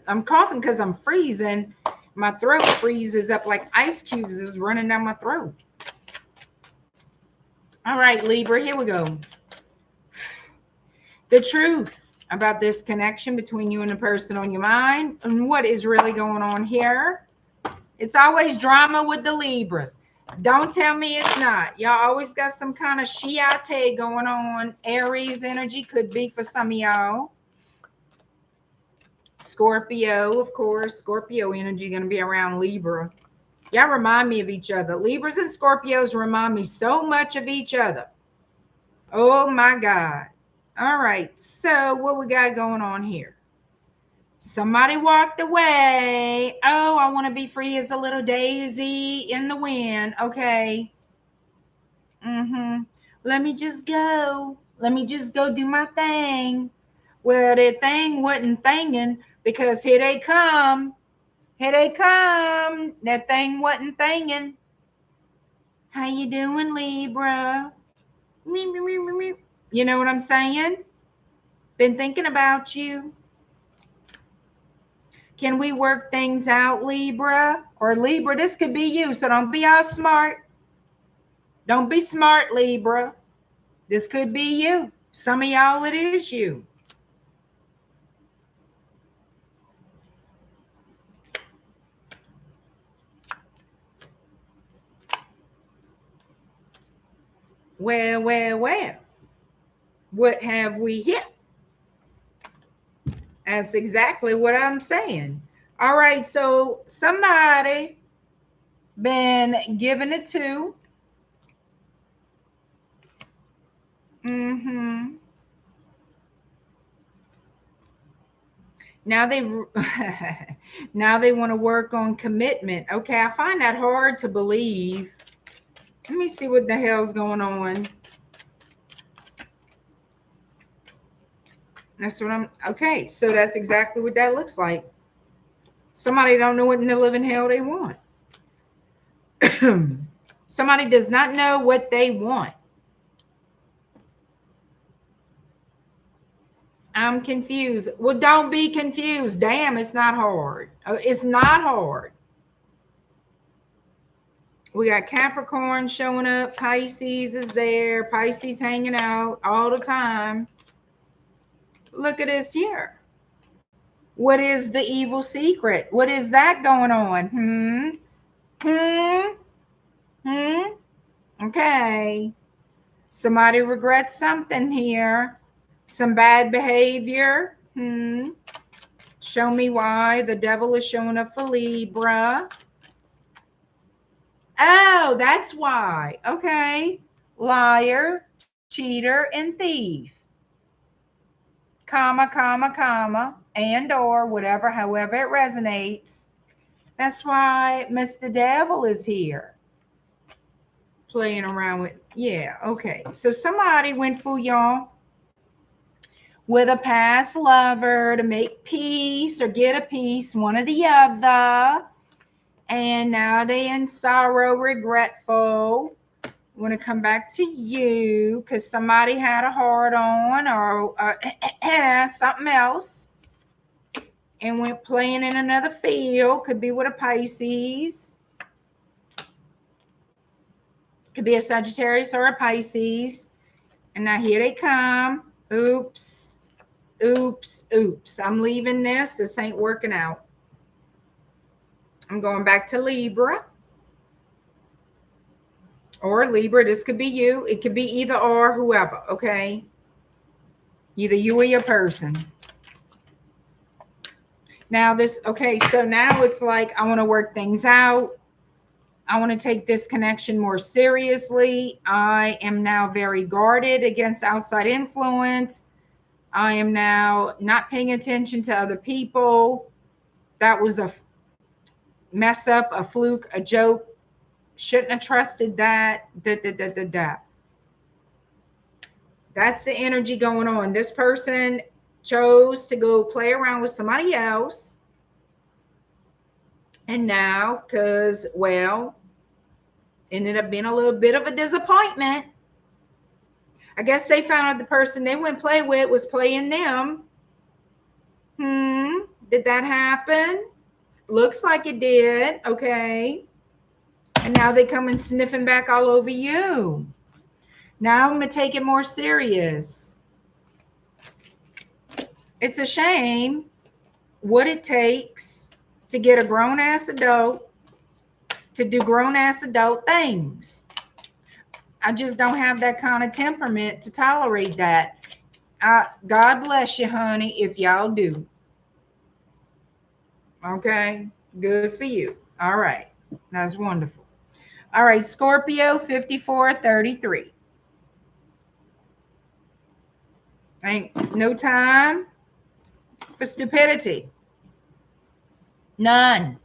I'm coughing because I'm freezing. My throat freezes up like ice cubes is running down my throat. All right, Libra, here we go. The truth about this connection between you and the person on your mind and what is really going on here. It's always drama with the Libras. Don't tell me it's not. Y'all always got some kind of shiate going on. Aries energy could be for some of y'all. Scorpio, of course. Scorpio energy going to be around Libra. Y'all remind me of each other. Libras and Scorpios remind me so much of each other. Oh, my God. All right. So what we got going on here? Somebody walked away. Oh, I want to be free as a little daisy in the wind. Okay. Let me just go. Let me just go do my thing. Well, that thing wasn't thinging because here they come. Here they come. That thing wasn't thinging. How you doing, Libra? You know what I'm saying? Been thinking about you. Can we work things out, Libra? Or Libra, this could be you, so don't be all smart. Don't be smart, Libra. This could be you. Some of y'all, it is you. Well, well, well. What have we hit? That's exactly what I'm saying. All right, so somebody been given a 2. Now they now they want to work on commitment. Okay, I find that hard to believe. Let me see what the hell's going on. That's what I'm okay. So that's exactly what that looks like. Somebody don't know what in the living hell they want. Somebody does not know what they want. I'm confused. Well, don't be confused. Damn, it's not hard. It's not hard. We got Capricorn showing up. Pisces is there. Pisces hanging out all the time. Look at this here. What is the evil secret? What is that going on? Okay. Somebody regrets something here. Some bad behavior. Show me why the devil is showing up for Libra. Oh, that's why. Okay. Liar, cheater, and thief. Comma, comma, comma, and or whatever, however it resonates. That's why Mr. Devil is here. Playing around with, yeah, okay. So somebody went for y'all with a past lover to make peace or get a piece, one or the other. And now they in sorrow, regretful, want to come back to you because somebody had a hard on or something else and went playing in another field. Could be with a Pisces. Could be a Sagittarius or a Pisces. And now here they come. Oops. Oops. Oops. I'm leaving this. This ain't working out. I'm going back to Libra. Or Libra. This could be you. It could be either or, whoever. Okay. Either you or your person. Now this, okay, so now it's like, I want to work things out. I want to take this connection more seriously. I am now very guarded against outside influence. I am now not paying attention to other people. That was a mess up, a fluke, a joke. Shouldn't have trusted that. That's the energy going on. This person chose to go play around with somebody else. And now, because, well, ended up being a little bit of a disappointment. I guess they found out the person they went play with was playing them. Did that happen? Looks like it did. Okay. And now they come and sniffing back all over you. Now I'm going to take it more serious. It's a shame what it takes to get a grown-ass adult to do grown-ass adult things. I just don't have that kind of temperament to tolerate that. God bless you, honey, if y'all do. Okay, good for you. All right, that's wonderful. All right, Scorpio 5433. Ain't no time for stupidity. None.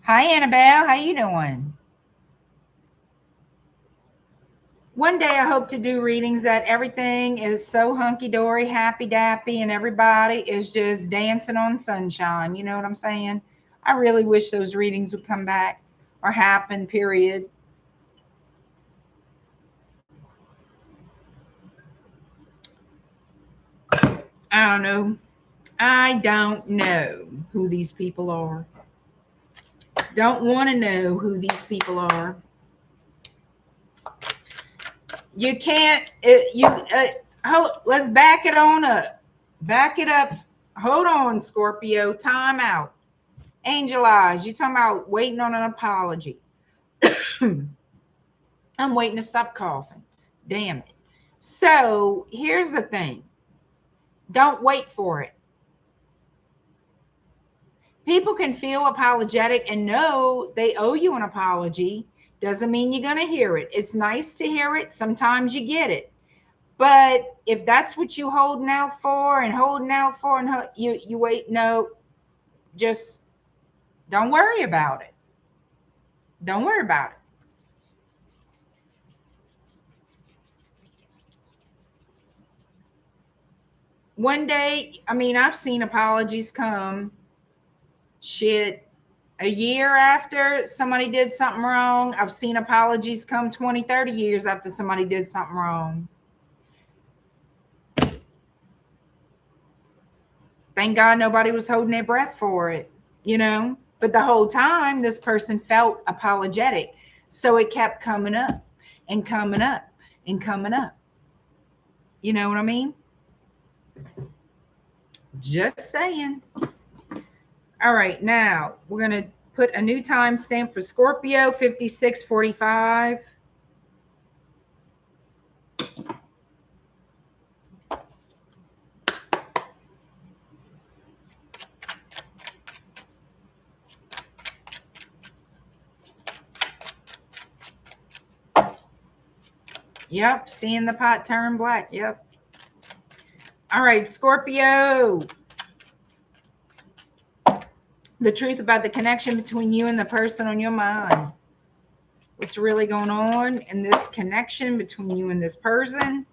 Hi, Annabelle. How you doing? One day I hope to do readings that everything is so hunky-dory, happy-dappy, and everybody is just dancing on sunshine. You know what I'm saying? I really wish those readings would come back or happen, period. I don't know. I don't know who these people are. Don't want to know who these people are. You can't, let's back it on up. Back it up. Hold on, Scorpio. Time out. Angel eyes. You talking about waiting on an apology. I'm waiting to stop coughing. Damn it. So here's the thing. Don't wait for it. People can feel apologetic and know they owe you an apology. Doesn't mean you're going to hear it. It's nice to hear it. Sometimes you get it. But if that's what you holding out for and you wait, no, just don't worry about it. Don't worry about it. One day, I mean, I've seen apologies come a year after somebody did something wrong. I've seen apologies come 20, 30 years after somebody did something wrong. Thank God nobody was holding their breath for it, you know? But the whole time, this person felt apologetic. So it kept coming up and coming up and coming up. You know what I mean? Just saying. All right, now we're going to put a new timestamp for Scorpio, 56:45. Yep, seeing the pot turn black. Yep. All right, Scorpio. The truth about the connection between you and the person on your mind. What's really going on in this connection between you and this person?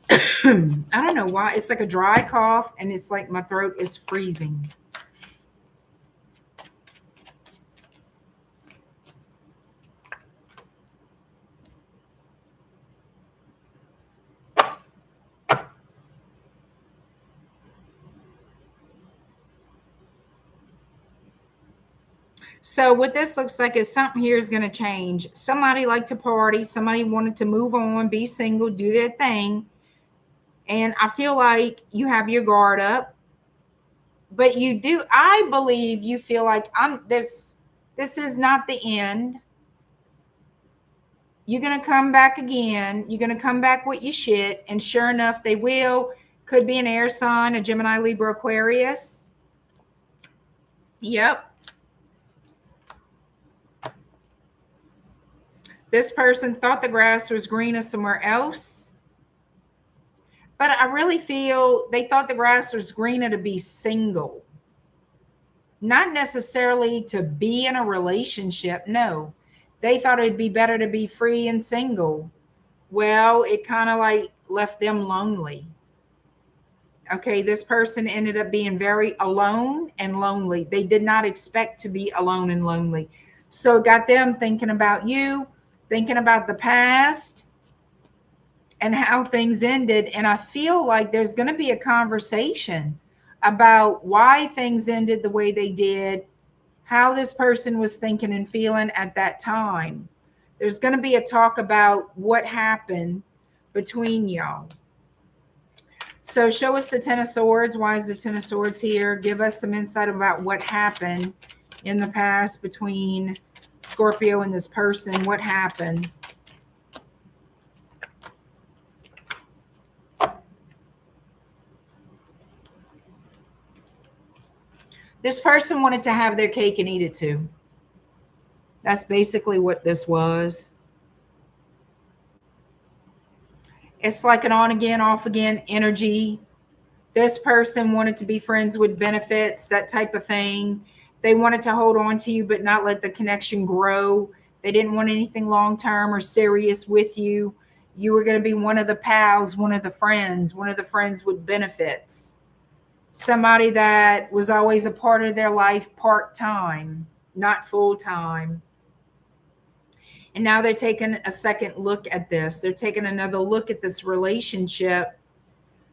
I don't know why. It's like a dry cough and it's like my throat is freezing. So what this looks like is something here is going to change. Somebody liked to party. Somebody wanted to move on, be single, do their thing. And I feel like you have your guard up. But you do, I believe you feel like this is not the end. You're going to come back again. You're going to come back with your shit. And sure enough, they will. Could be an air sign, a Gemini, Libra, Aquarius. Yep. This person thought the grass was greener somewhere else. But I really feel they thought the grass was greener to be single. Not necessarily to be in a relationship. No. They thought it'd be better to be free and single. Well, it kind of like left them lonely. Okay, this person ended up being very alone and lonely. They did not expect to be alone and lonely. So it got them thinking about you, thinking about the past and how things ended. And I feel like there's going to be a conversation about why things ended the way they did, how this person was thinking and feeling at that time. There's going to be a talk about what happened between y'all. So show us the Ten of Swords. Why is the Ten of Swords here? Give us some insight about what happened in the past between Scorpio and this person. What happened? This person wanted to have their cake and eat it too. That's basically what this was. It's like an on again, off again energy. This person wanted to be friends with benefits, that type of thing. They wanted to hold on to you, but not let the connection grow. They didn't want anything long-term or serious with you. You were going to be one of the pals, one of the friends with benefits. Somebody that was always a part of their life part-time, not full-time. And now they're taking a second look at this. They're taking another look at this relationship,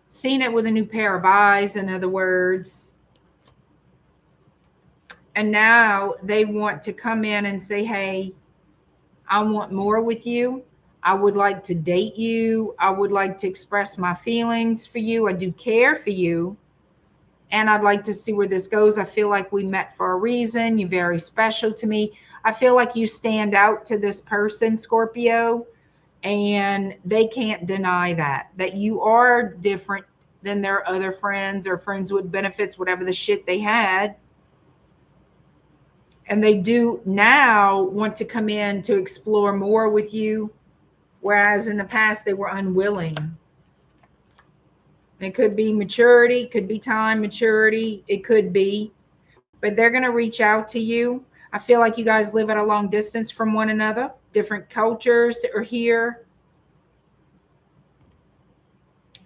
seeing it with a new pair of eyes, in other words. And now they want to come in and say, hey, I want more with you. I would like to date you. I would like to express my feelings for you. I do care for you. And I'd like to see where this goes. I feel like we met for a reason. You're very special to me. I feel like you stand out to this person, Scorpio, and they can't deny that you are different than their other friends or friends with benefits, whatever the shit they had. And they do now want to come in to explore more with you, whereas in the past they were unwilling. It could be maturity, could be time, maturity, it could be. But they're going to reach out to you. I feel like you guys live at a long distance from one another. Different cultures are here.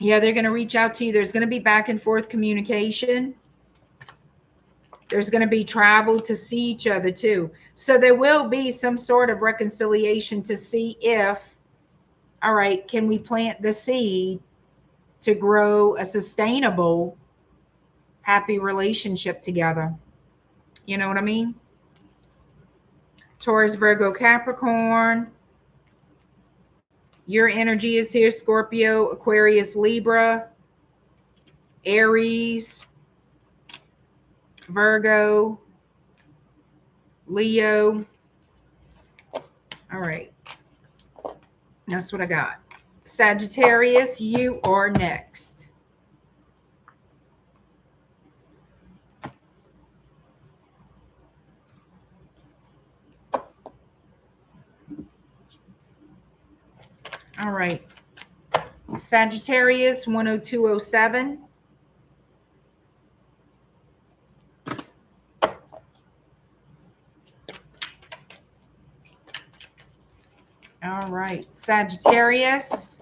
Yeah, they're going to reach out to you. There's going to be back and forth communication. There's going to be travel to see each other too. So there will be some sort of reconciliation to see if, all right, can we plant the seed to grow a sustainable, happy relationship together? You know what I mean? Taurus, Virgo, Capricorn. Your energy is here. Scorpio, Aquarius, Libra, Aries, Virgo, Leo. All right. That's what I got. Sagittarius, you are next. All right. Sagittarius, 10207. All right. Sagittarius.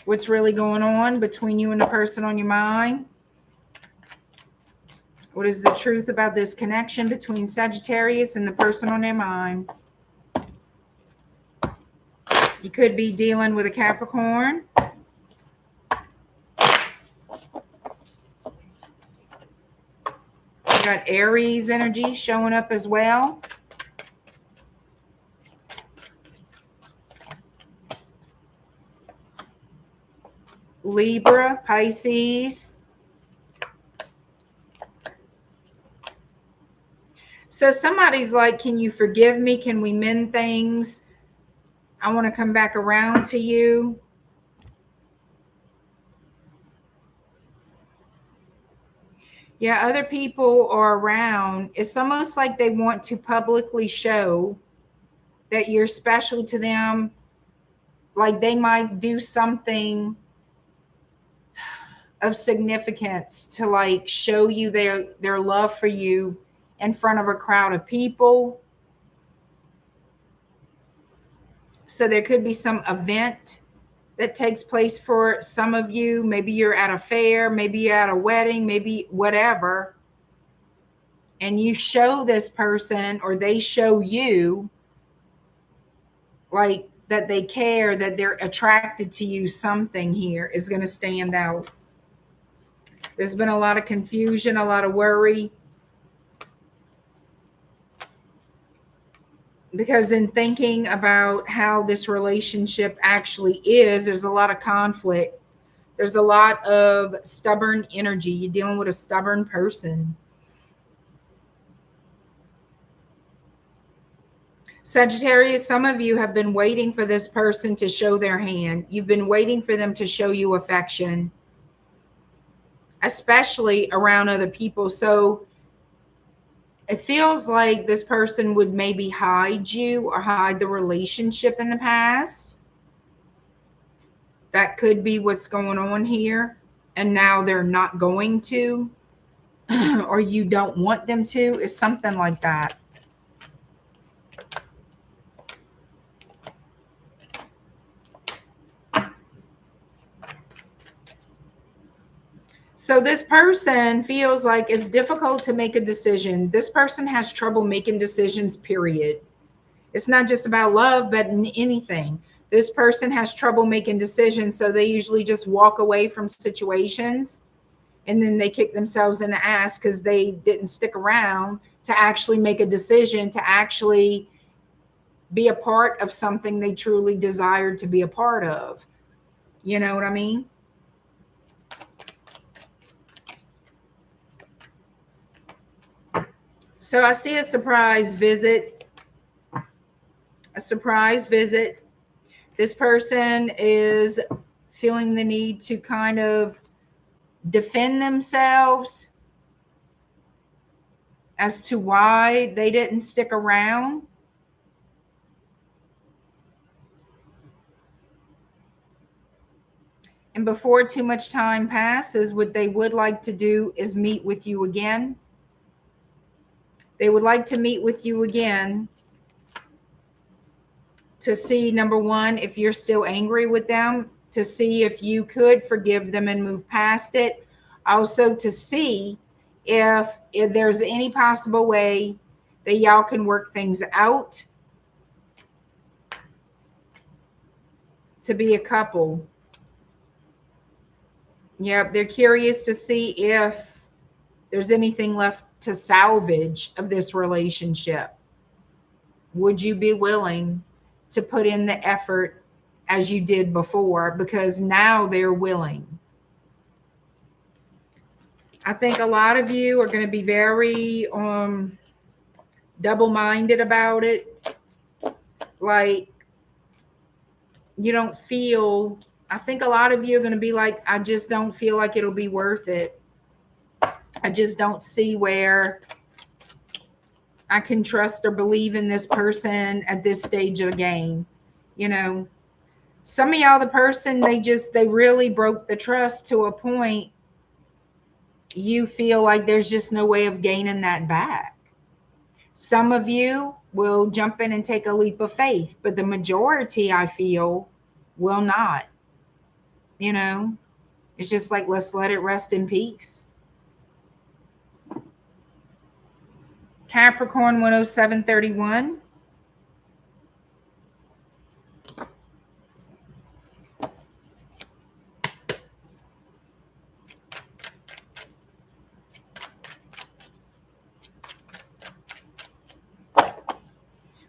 What's really going on between you and the person on your mind? What is the truth about this connection between Sagittarius and the person on their mind? You could be dealing with a Capricorn. You got Aries energy showing up as well. Libra, Pisces. So somebody's like, can you forgive me? Can we mend things? I want to come back around to you. Yeah, other people are around. It's almost like they want to publicly show that you're special to them. Like they might do something of significance to like show you their love for you in front of a crowd of people. So there could be some event that takes place for some of you. Maybe you're at a fair, maybe you're at a wedding, maybe whatever. And you show this person or they show you like that they care, that they're attracted to you. Something here is going to stand out. There's been a lot of confusion, a lot of worry. Because in thinking about how this relationship actually is, there's a lot of conflict. There's a lot of stubborn energy. You're dealing with a stubborn person. Sagittarius, some of you have been waiting for this person to show their hand. You've been waiting for them to show you affection, especially around other people. So it feels like this person would maybe hide you or hide the relationship in the past. That could be what's going on here. And now they're not going to, or you don't want them to. It's something like that. So this person feels like it's difficult to make a decision. This person has trouble making decisions, period. It's not just about love, but in anything. This person has trouble making decisions, so they usually just walk away from situations, and then they kick themselves in the ass because they didn't stick around to actually make a decision, to actually be a part of something they truly desired to be a part of. You know what I mean? So I see a surprise visit. A surprise visit. This person is feeling the need to kind of defend themselves as to why they didn't stick around. And before too much time passes, what they would like to do is meet with you again. They would like to meet with you again to see, number one, if you're still angry with them, to see if you could forgive them and move past it. Also to see if there's any possible way that y'all can work things out to be a couple. Yep, they're curious to see if there's anything left to salvage of this relationship. Would you be willing to put in the effort as you did before? Because now they're willing. I think a lot of you are going to be very double-minded about it. Like, you don't feel, I think a lot of you are going to be like, I just don't feel like it'll be worth it. I just don't see where I can trust or believe in this person at this stage of the game. You know, some of y'all, the person, they really broke the trust to a point you feel like there's just no way of gaining that back. Some of you will jump in and take a leap of faith, but the majority, I feel, will not. You know, it's just like, let's let it rest in peace. Capricorn 10731.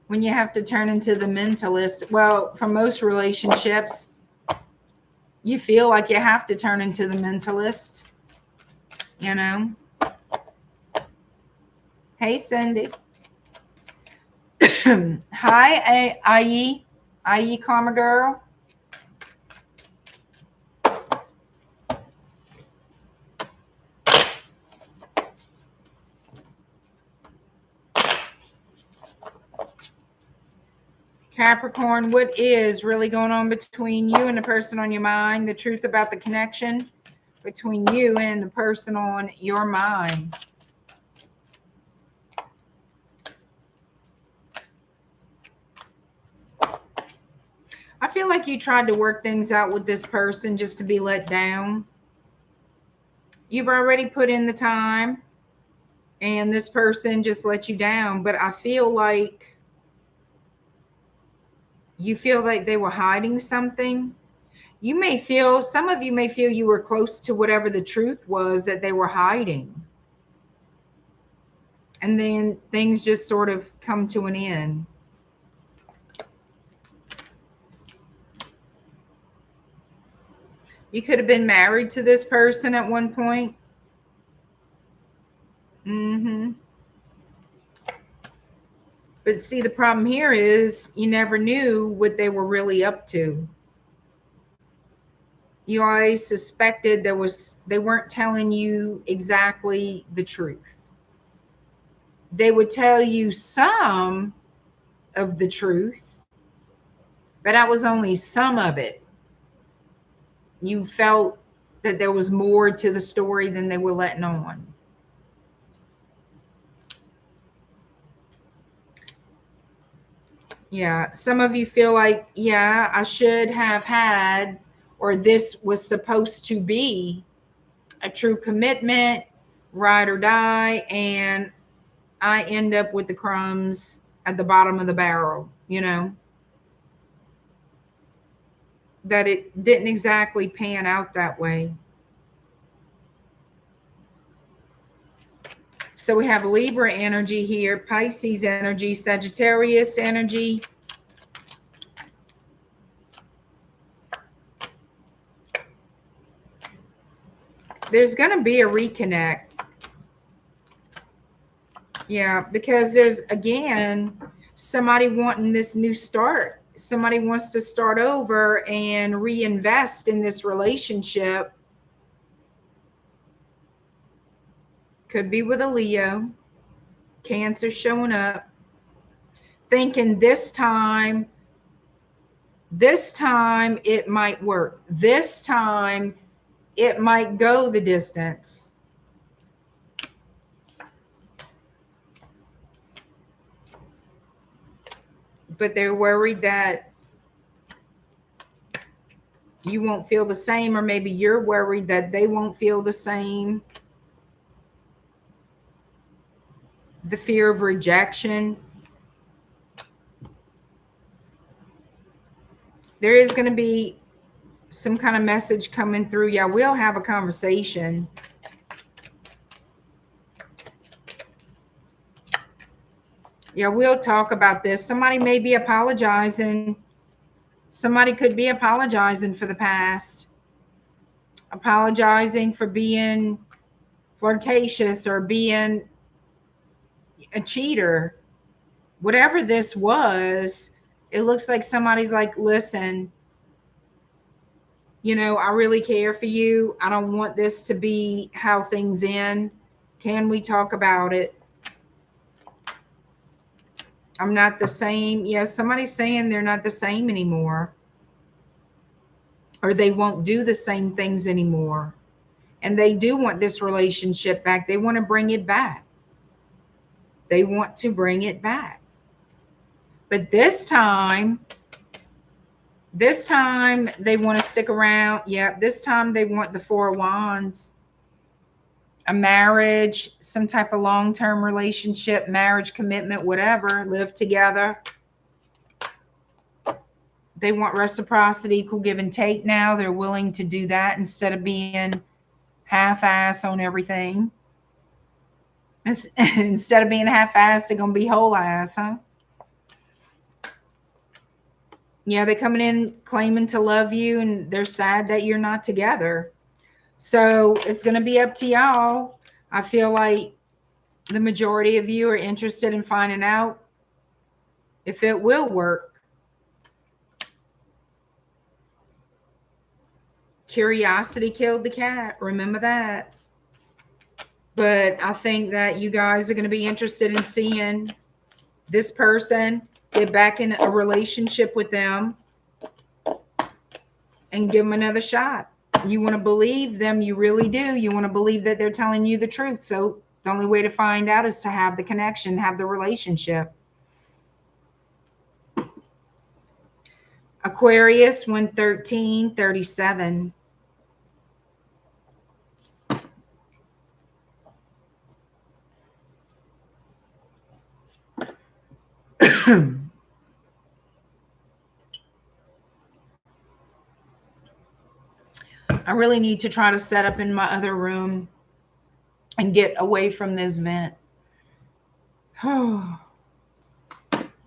When you have to turn into the mentalist, well, for most relationships, you feel like you have to turn into the mentalist, you know. Hey, Cindy. Hi, IE, Karma Girl. Capricorn, what is really going on between you and the person on your mind? The truth about the connection between you and the person on your mind. I feel like you tried to work things out with this person just to be let down. You've already put in the time and this person just let you down. But I feel like you feel like they were hiding something. You may feel, some of you may feel you were close to whatever the truth was that they were hiding. And then things just sort of come to an end. You could have been married to this person at one point. But see, the problem here is you never knew what they were really up to. You always suspected they weren't telling you exactly the truth. They would tell you some of the truth, but that was only some of it. You felt that there was more to the story than they were letting on. Yeah, some of you feel like, yeah, I should have had, or this was supposed to be a true commitment, ride or die, and I end up with the crumbs at the bottom of the barrel, you know, that it didn't exactly pan out that way. So we have Libra energy here, Pisces energy, Sagittarius energy. There's going to be a reconnect. Yeah, because there's, again, somebody wanting this new start. Somebody wants to start over and reinvest in this relationship. Could be with a Leo. Cancer showing up. Thinking this time it might work. This time it might go the distance. But they're worried that you won't feel the same, or maybe you're worried that they won't feel the same. The fear of rejection. There is going to be some kind of message coming through. Yeah, we'll have a conversation. Yeah, we'll talk about this. Somebody may be apologizing. Somebody could be apologizing for the past. Apologizing for being flirtatious or being a cheater. Whatever this was, it looks like somebody's like, listen, you know, I really care for you. I don't want this to be how things end. Can we talk about it? I'm not the same. Yeah, somebody's saying they're not the same anymore. Or they won't do the same things anymore. And they do want this relationship back. They want to bring it back. They want to bring it back. But this time they want to stick around. Yeah, this time they want the Four of Wands. A marriage, some type of long-term relationship, marriage, commitment, whatever, live together. They want reciprocity, equal give and take now. They're willing to do that instead of being half-ass on everything. Instead of being half-ass, they're going to be whole-ass, huh? Yeah, they're coming in claiming to love you, and they're sad that you're not together. So it's going to be up to y'all. I feel like the majority of you are interested in finding out if it will work. Curiosity killed the cat. Remember that. But I think that you guys are going to be interested in seeing this person, get back in a relationship with them, and give them another shot. You want to believe them. You really do. You want to believe that they're telling you the truth. So the only way to find out is to have the connection, have the relationship. Aquarius 113:37. I really need to try to set up in my other room and get away from this vent. I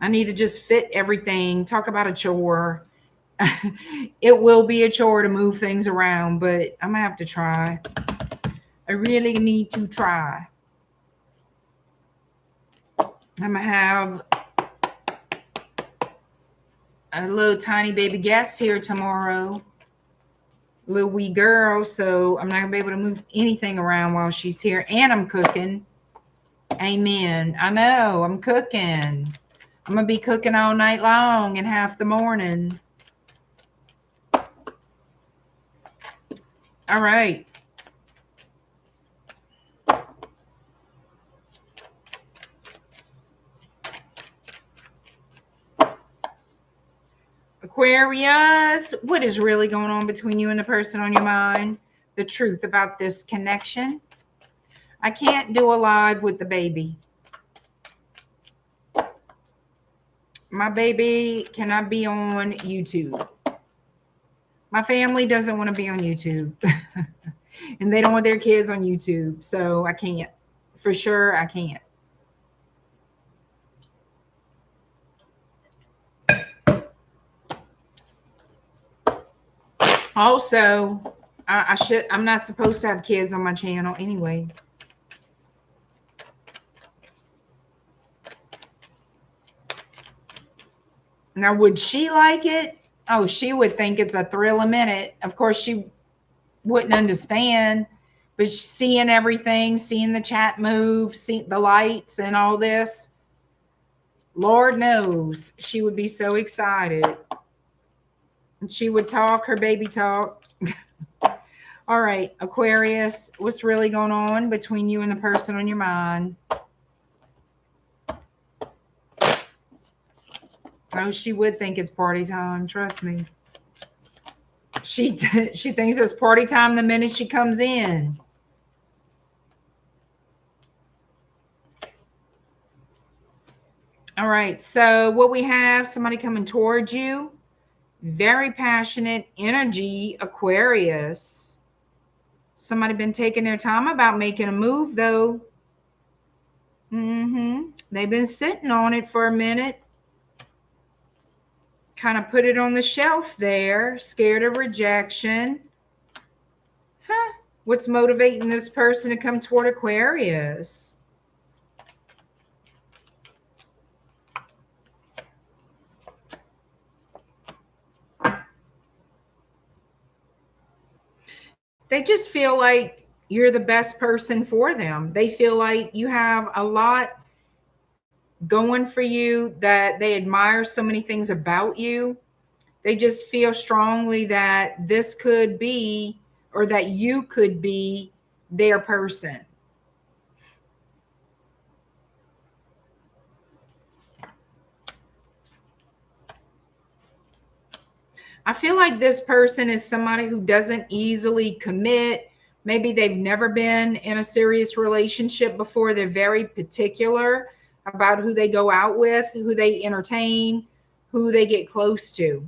need to just fit everything. Talk about a chore. It will be a chore to move things around, but I'm gonna have to try. I really need to try. I'm gonna have a little tiny baby guest here tomorrow. Little wee girl, so I'm not gonna be able to move anything around while she's here. And I'm cooking. Amen. I know, I'm cooking. I'm gonna be cooking all night long and half the morning. All right. Aquarius, what is really going on between you and the person on your mind? the truth about this connection. I can't do a live with the baby. My baby cannot be on YouTube. My family doesn't want to be on YouTube. And they don't want their kids on YouTube. So I can't. For sure, I can't. Also, I'm not supposed to have kids on my channel anyway. Now, would she like it? Oh, she would think it's a thrill a minute. Of course, she wouldn't understand, but seeing everything, seeing the chat move, seeing the lights and all this, Lord knows she would be so excited. And she would talk her baby talk. All right, Aquarius, what's really going on between you and the person on your mind? Oh, she would think it's party time. Trust me. She thinks it's party time the minute she comes in. All right. So what we have, somebody coming towards you. Very passionate energy, Aquarius. Somebody been taking their time about making a move, though. They've been sitting on it for a minute. Kind of put it on the shelf there, scared of rejection. Huh? What's motivating this person to come toward Aquarius? They just feel like you're the best person for them. They feel like you have a lot going for you, that they admire so many things about you. They just feel strongly that this could be, or that you could be their person. I feel like this person is somebody who doesn't easily commit. Maybe they've never been in a serious relationship before. They're very particular about who they go out with, who they entertain, who they get close to.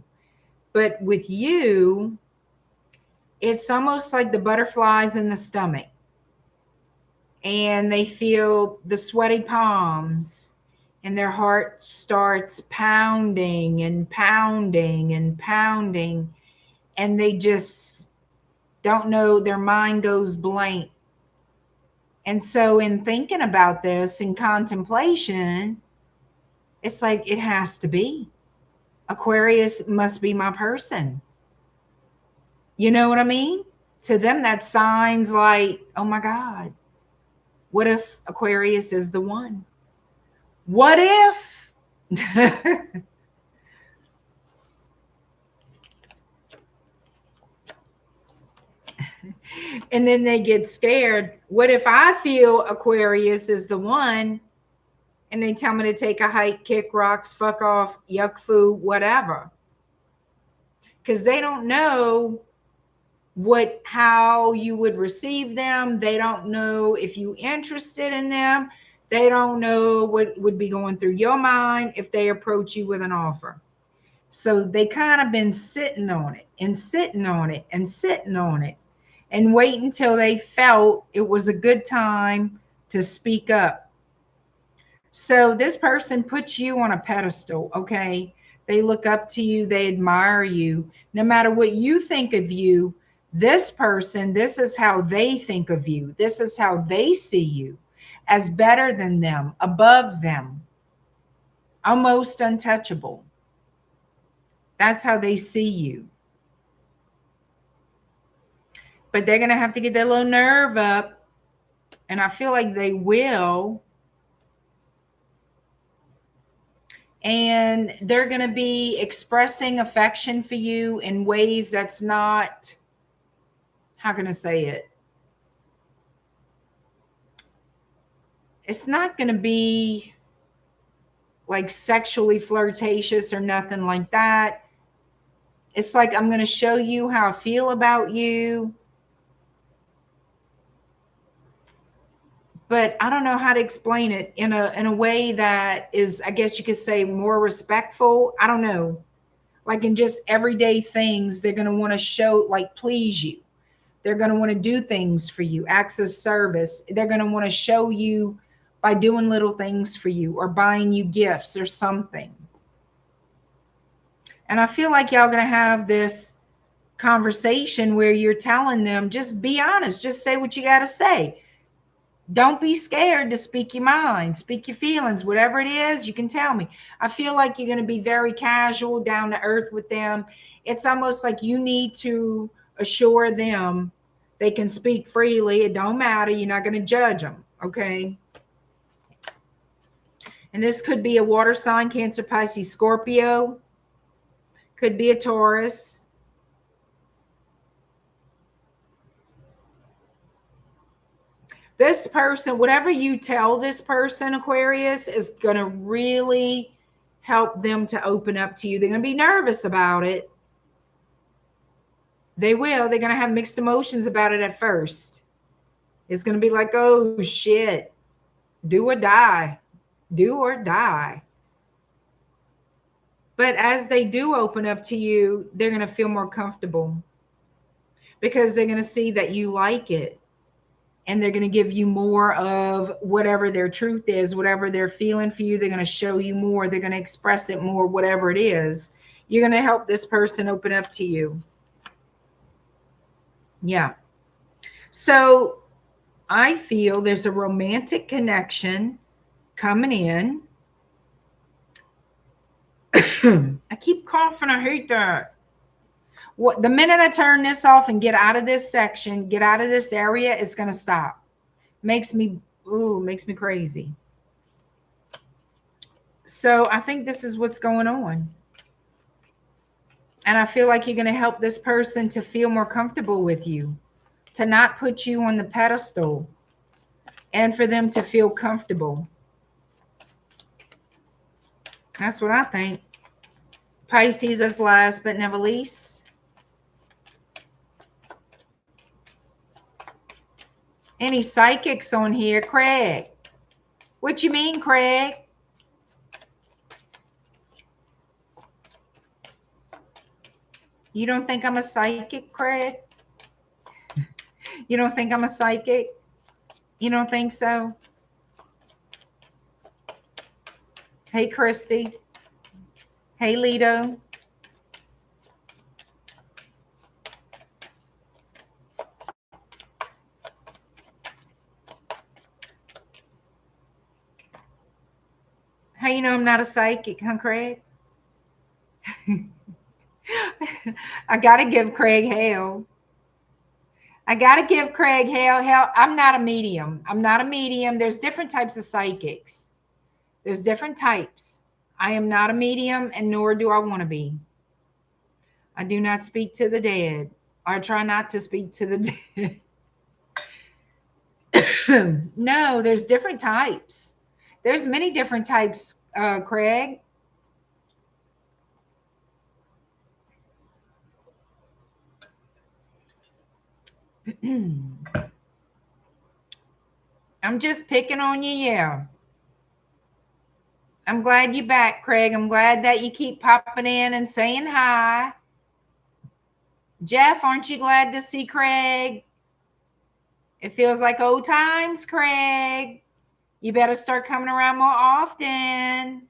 But with you, it's almost like the butterflies in the stomach. And they feel the sweaty palms, and their heart starts pounding and pounding and pounding. And they just don't know, their mind goes blank. And so in thinking about this, in contemplation, it's like, it has to be. Aquarius must be my person. You know what I mean? To them, that signs like, oh my God, what if Aquarius is the one? What if? And then they get scared. What if I feel Aquarius is the one and they tell me to take a hike, kick rocks, fuck off, yuck food, whatever? Because they don't know how you would receive them. They don't know if you're interested in them. They don't know what would be going through your mind if they approach you with an offer. So they kind of been sitting on it and sitting on it and sitting on it, and wait until they felt it was a good time to speak up. So this person puts you on a pedestal, okay? They look up to you. They admire you. No matter what you think of you, this person, this is how they think of you. This is how they see you, as better than them, above them, almost untouchable. That's how they see you. But they're going to have to get their little nerve up. And I feel like they will. And they're going to be expressing affection for you in ways that's not, how can I say it? It's not going to be like sexually flirtatious or nothing like that. It's like, I'm going to show you how I feel about you. but I don't know how to explain it in a way that is, I guess you could say, more respectful. I don't know. Like in just everyday things, they're going to want to show, like, please you. They're going to want to do things for you, acts of service. They're going to want to show you by doing little things for you or buying you gifts or something. And I feel like y'all going to have this conversation where you're telling them, just be honest, just say what you got to say. Don't be scared to speak your mind, speak your feelings, whatever it is, you can tell me. I feel like you're going to be very casual, down to earth with them. It's almost like you need to assure them they can speak freely. It don't matter. You're not going to judge them. Okay. And this could be a water sign, Cancer, Pisces, Scorpio. Could be a Taurus. This person, whatever you tell this person, Aquarius, is going to really help them to open up to you. They're going to be nervous about it. They will. They're going to have mixed emotions about it at first. It's going to be like, oh, shit. Do or die. Do or die. But as they do open up to you, they're going to feel more comfortable because they're going to see that you like it. And they're going to give you more of whatever their truth is, whatever they're feeling for you. They're going to show you more. They're going to express it more, whatever it is. You're going to help this person open up to you. Yeah. So I feel there's a romantic connection coming in. I keep coughing. I hate that. What, the minute I turn this off and get out of this section, get out of this area, it's going to stop. Makes me crazy. So I think this is what's going on. And I feel like you're going to help this person to feel more comfortable with you, to not put you on the pedestal, and for them to feel comfortable. That's what I think. Pisces is last but never least. Any psychics on here? Craig. What you mean, Craig? You don't think I'm a psychic, Craig? You don't think I'm a psychic? You don't think so? Hey, Christy. Hey, Lito. How you know I'm not a psychic, huh, Craig? I got to give Craig hell. I got to give Craig hell. I'm not a medium. I'm not a medium. There's different types of psychics. There's different types. I am not a medium, and nor do I want to be. I do not speak to the dead. I try not to speak to the dead. No, there's different types. There's many different types, Craig. I'm just picking on you, yeah. I'm glad you're back, Craig. I'm glad that you keep popping in and saying hi. Jeff, aren't you glad to see Craig? It feels like old times, Craig. You better start coming around more often.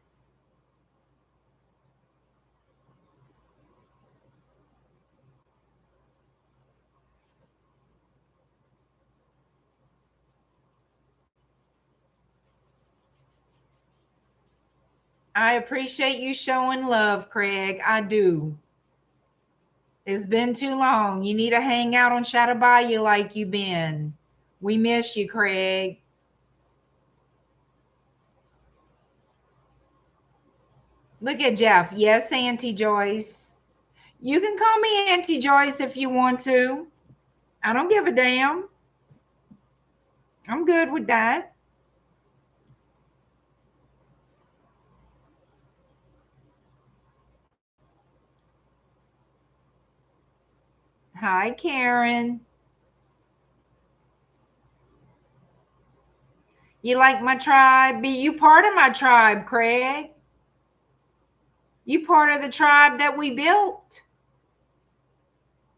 I appreciate you showing love, Craig. I do. It's been too long. You need to hang out on Shadow Bayou like you've been. We miss you, Craig. Look at Jeff. Yes, Auntie Joyce. You can call me Auntie Joyce if you want to. I don't give a damn. I'm good with that. Hi, Karen. You like my tribe? Be you part of my tribe, Craig. You part of the tribe that we built.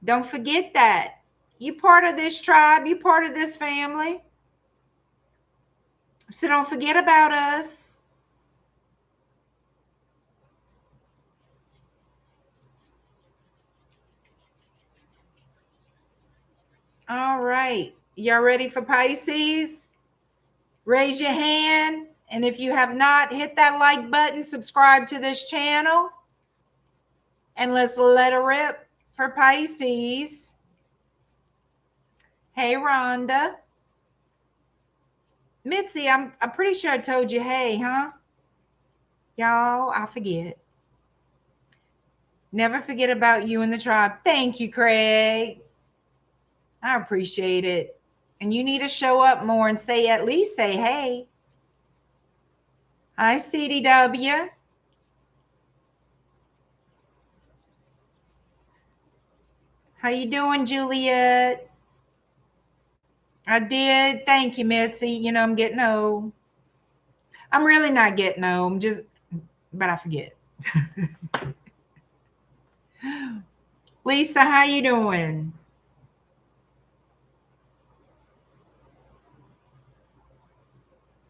Don't forget that. You part of this tribe. You part of this family. So don't forget about us. All right. Y'all ready for Pisces? Raise your hand. And if you have not, hit that like button, subscribe to this channel. And let's let her rip for Pisces. Hey, Rhonda. Mitzi, I'm pretty sure I told you, hey, huh? Y'all, I forget. Never forget about you and the tribe. Thank you, Craig. I appreciate it. And you need to show up more and say, at least say, hey. Hi, CDW. How you doing, Juliet? I did. Thank you, Mitzi. You know, I'm getting old. I'm really not getting old. I'm just, but I forget. Lisa, how you doing?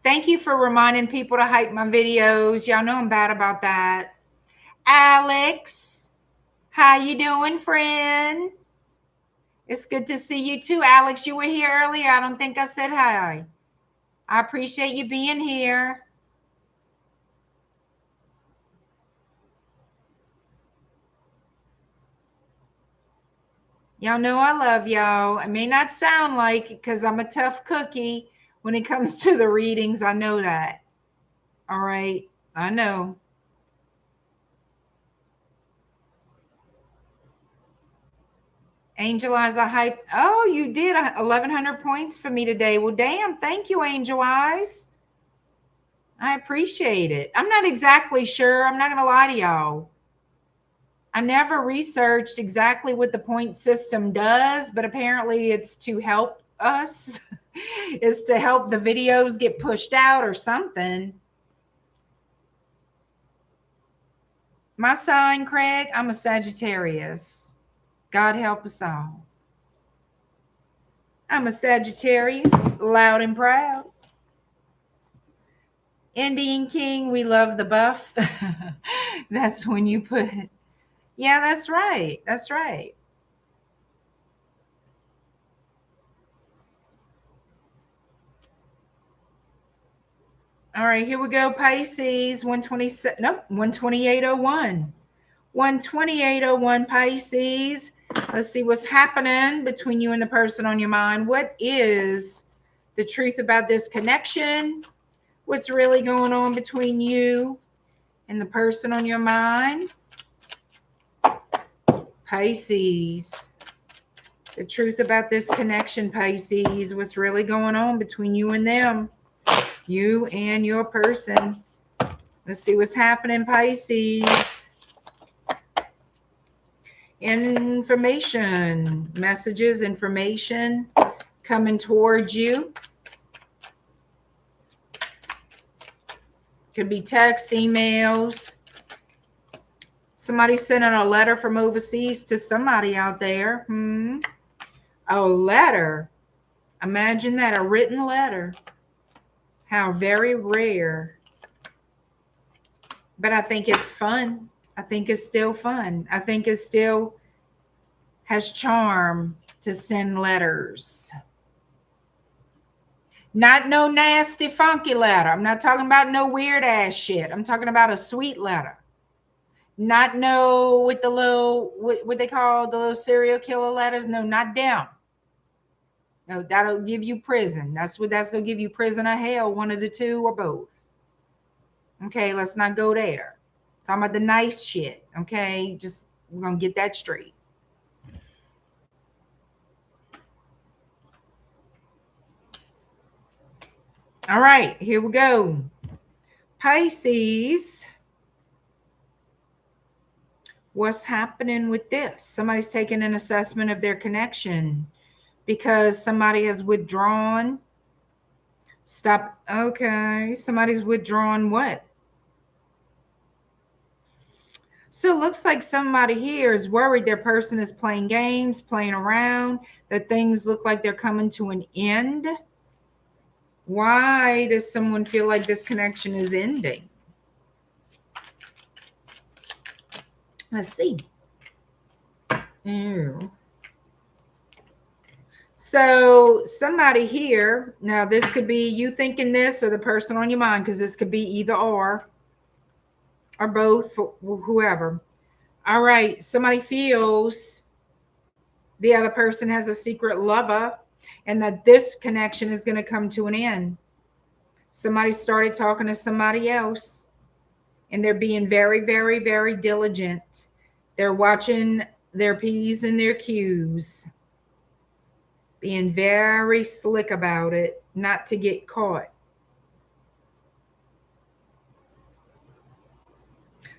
Thank you for reminding people to hype my videos. Y'all know I'm bad about that. Alex, how you doing, friend? It's good to see you too, Alex. You were here earlier. I don't think I said hi. I appreciate you being here. Y'all know I love y'all. It may not sound like it because I'm a tough cookie when it comes to the readings. I know that. All right. I know. Angel Eyes, I hype. Oh, you did 1,100 points for me today. Well, damn. Thank you, Angel Eyes. I appreciate it. I'm not exactly sure. I'm not going to lie to y'all. I never researched exactly what the point system does, but apparently it's to help us. It's to help the videos get pushed out or something. My sign, Craig, I'm a Sagittarius. God help us all. I'm a Sagittarius, loud and proud. Indian King, we love the buff. That's when you put it. Yeah, that's right. That's right. All right, here we go. Pisces, 127. Nope, 128.01. 128.01 Pisces. Let's see what's happening between you and the person on your mind. What is the truth about this connection? What's really going on between you and the person on your mind? Pisces. The truth about this connection, Pisces. What's really going on between you and them? You and your person. Let's see what's happening, Pisces. Information, messages, information coming towards you. Could be text, emails. Somebody sending a letter from overseas to somebody out there. A letter. Imagine that, a written letter. How very rare. But I think it's fun. I think it's still fun. I think it still has charm to send letters. Not no nasty, funky letter. I'm not talking about no weird ass shit. I'm talking about a sweet letter. Not no with the little, what they call the little serial killer letters. No, not them. No, that'll give you prison. That's going to give you prison or hell, one of the two or both. Okay, let's not go there. Talking about the nice shit. Okay, just we're going to get that straight. All right, here we go. Pisces. What's happening with this? Somebody's taking an assessment of their connection because somebody has withdrawn Stop. Okay. Somebody's withdrawn what? So it looks like somebody here is worried their person is playing games, playing around, that things look like they're coming to an end. Why does someone feel like this connection is ending? Let's see. Ew. So somebody here, now this could be you thinking this or the person on your mind, because this could be either or both, for whoever. All right, somebody feels the other person has a secret lover and that this connection is going to come to an end. Somebody started talking to somebody else and they're being very, very, very diligent. They're watching their P's and their Q's, being very slick about it, not to get caught.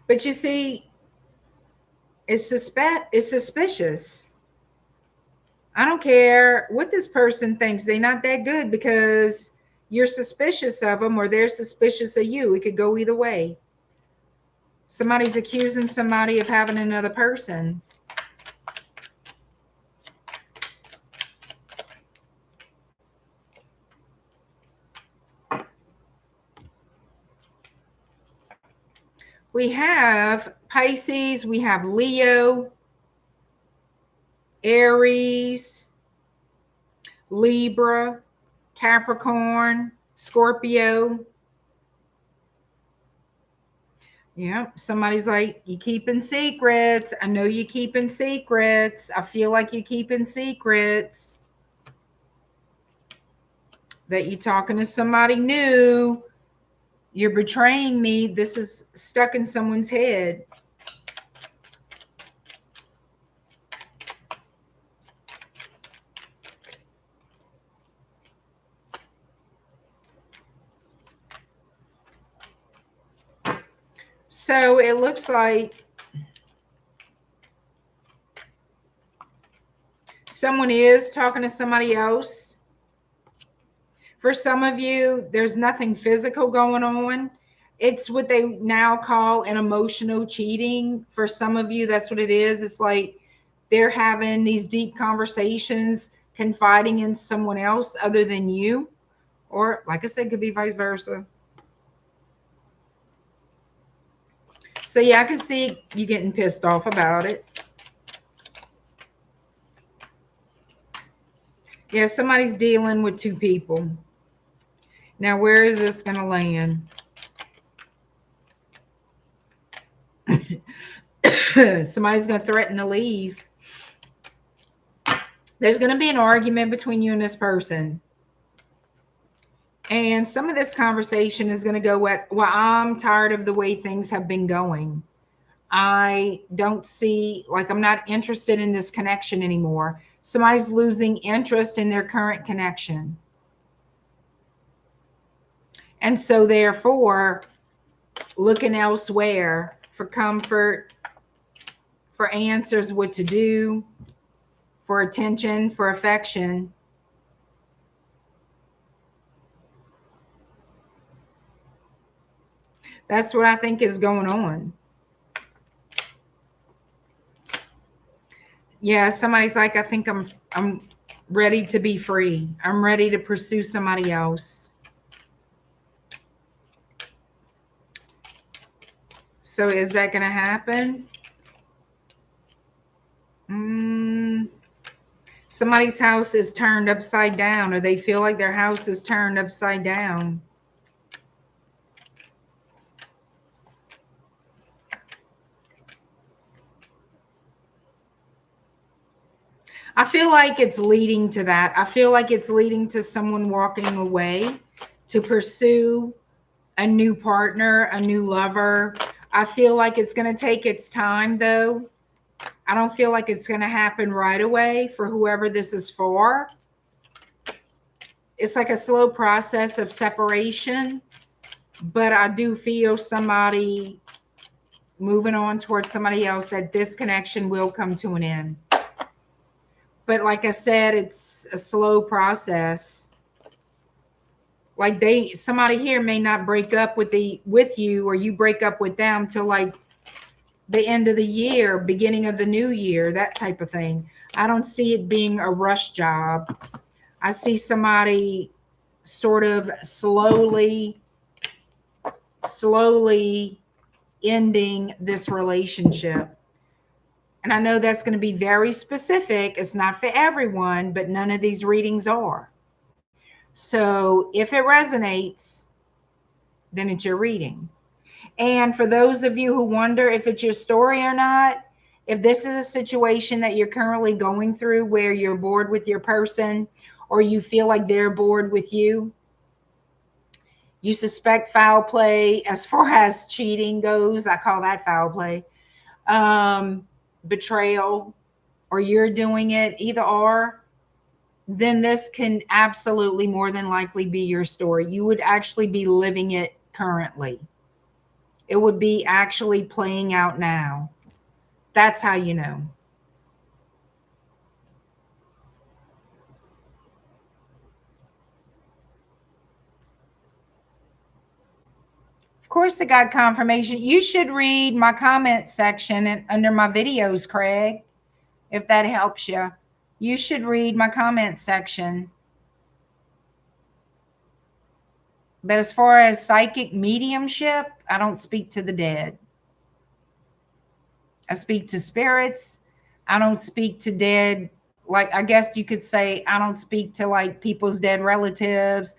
But you see, it's suspicious. I don't care what this person thinks. They're not that good because you're suspicious of them or they're suspicious of you. It could go either way. Somebody's accusing somebody of having another person. We have Pisces, we have Leo, Aries, Libra, Capricorn, Scorpio. Yeah, somebody's like, you keeping secrets. I know you keeping secrets. I feel like you keeping secrets. That you talking to somebody new. You're betraying me. This is stuck in someone's head. So it looks like someone is talking to somebody else. For some of you, there's nothing physical going on. It's what they now call an emotional cheating. For some of you, that's what it is. It's like they're having these deep conversations, confiding in someone else other than you. Or, like I said, could be vice versa. So, yeah, I can see you getting pissed off about it. Yeah, somebody's dealing with two people. Now, where is this going to land? Somebody's going to threaten to leave. There's going to be an argument between you and this person. And some of this conversation is going to go at, well, I'm tired of the way things have been going. I don't see, like, I'm not interested in this connection anymore. Somebody's losing interest in their current connection. And so therefore, looking elsewhere for comfort, for answers, what to do, for attention, for affection. That's what I think is going on. Yeah, somebody's like, I think I'm ready to be free. I'm ready to pursue somebody else. So is that going to happen? Somebody's house is turned upside down, or they feel like their house is turned upside down. I feel like it's leading to that. I feel like it's leading to someone walking away to pursue a new partner, a new lover. I feel like it's going to take its time, though. I don't feel like it's going to happen right away for whoever this is for. It's like a slow process of separation, but I do feel somebody moving on towards somebody else, that this connection will come to an end. But like I said, it's a slow process. Like somebody here may not break up with you, or you break up with them till like the end of the year, beginning of the new year, that type of thing. I don't see it being a rush job. I see somebody sort of slowly ending this relationship. And I know that's going to be very specific. It's not for everyone, but none of these readings are. So if it resonates, then it's your reading. And for those of you who wonder if it's your story or not, if this is a situation that you're currently going through where you're bored with your person, or you feel like they're bored with you, you suspect foul play as far as cheating goes, I call that foul play, betrayal, or you're doing it, either or, then this can absolutely more than likely be your story. You would actually be living it currently. It would be actually playing out now. That's how you know. Of course, I got confirmation. You should read my comment section under my videos, Craig, if that helps you. You should read my comment section. But as far as psychic mediumship, I don't speak to the dead. I speak to spirits. I don't speak to dead. Like, I guess you could say I don't speak to like people's dead relatives,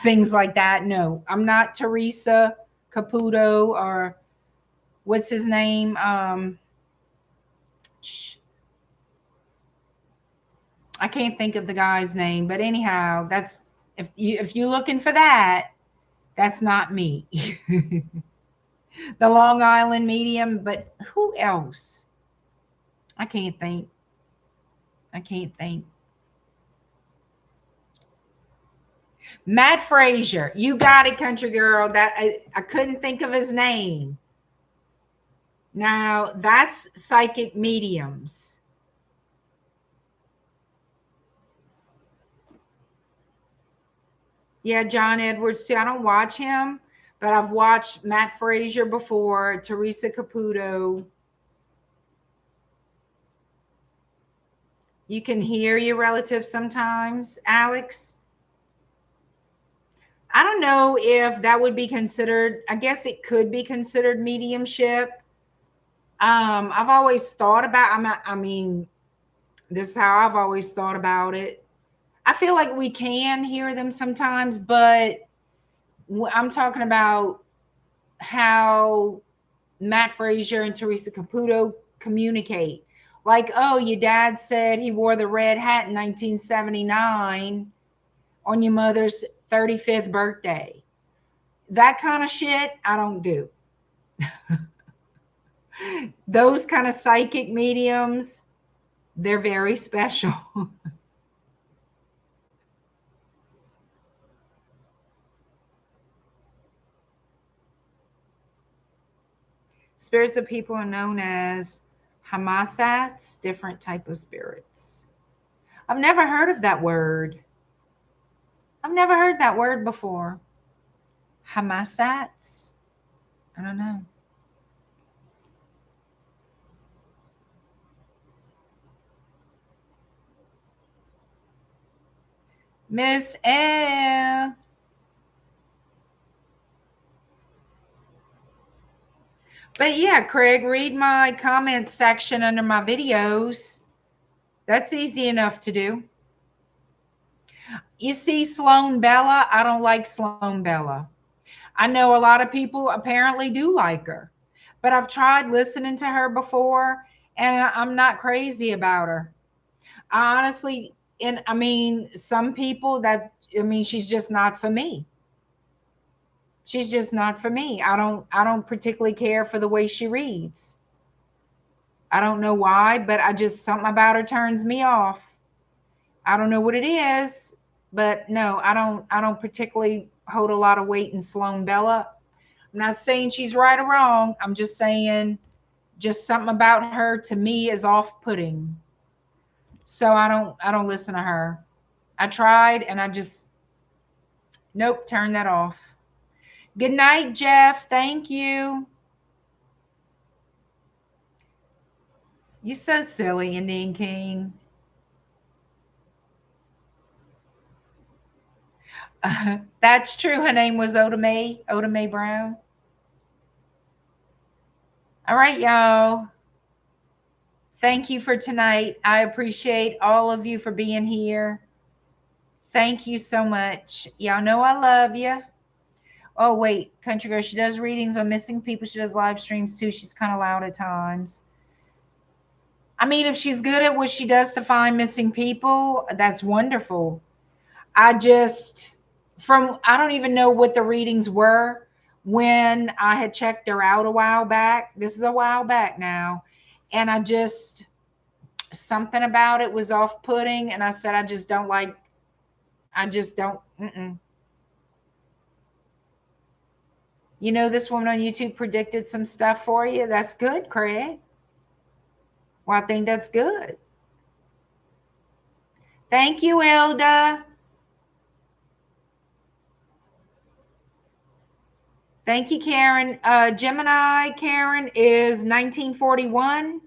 things like that. No, I'm not Teresa Caputo, or what's his name? I can't think of the guy's name, but anyhow, that's if you're looking for that, that's not me. The Long Island medium, but who else? I can't think. Matt Frazier. You got it, country girl. That I couldn't think of his name. Now, that's psychic mediums. Yeah, John Edwards too. I don't watch him, but I've watched Matt Frazier before, Teresa Caputo. You can hear your relatives sometimes, Alex. I don't know if that would be considered, I guess it could be considered mediumship. I've always thought about, I mean, this is how I've always thought about it. I feel like we can hear them sometimes, but I'm talking about how Matt Frazier and Teresa Caputo communicate. Like, oh, your dad said he wore the red hat in 1979 on your mother's 35th birthday. That kind of shit, I don't do. Those kind of psychic mediums, they're very special. Spirits of people are known as Hamasats, different type of spirits. I've never heard of that word. I've never heard that word before. Hamasats? I don't know. Miss L. But yeah, Craig, read my comments section under my videos. That's easy enough to do. You see Sloan Bella? I don't like Sloan Bella. I know a lot of people apparently do like her, but I've tried listening to her before and I'm not crazy about her. I honestly, and I mean, some people she's just not for me. She's just not for me. I don't particularly care for the way she reads. I don't know why, but something about her turns me off. I don't know what it is, but no, I don't particularly hold a lot of weight in Sloan Bella. I'm not saying she's right or wrong. I'm just saying just something about her to me is off-putting. So I don't listen to her. I tried and Nope, turn that off. Good night, Jeff. Thank you. You're so silly, Indian King. That's true. Her name was Oda Mae Brown. All right, y'all. Thank you for tonight. I appreciate all of you for being here. Thank you so much. Y'all know I love you. Oh, wait. Country Girl, she does readings on missing people. She does live streams, too. She's kind of loud at times. I mean, if she's good at what she does to find missing people, that's wonderful. I don't even know what the readings were when I had checked her out a while back. This is a while back now. And something about it was off-putting. And I said, I just don't. You know, this woman on YouTube predicted some stuff for you. That's good, Craig. Well, I think that's good. Thank you, Elda. Thank you, Karen. Gemini, Karen, is 1941.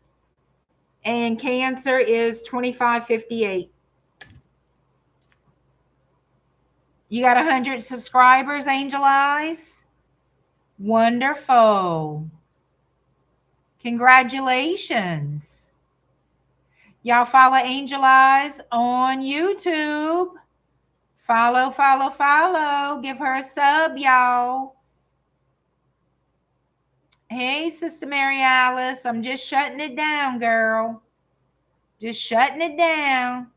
And Cancer is 2558. You got 100 subscribers, Angel Eyes? Wonderful. Congratulations. Y'all follow Angel Eyes on YouTube. Follow, follow, follow. Give her a sub, y'all. Hey, Sister Mary Alice. I'm just shutting it down, girl. Just shutting it down.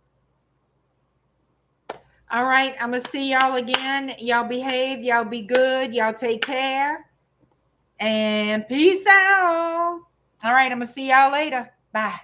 All right. I'm going to see y'all again. Y'all behave. Y'all be good. Y'all take care. And peace out. All right. I'm going to see y'all later. Bye.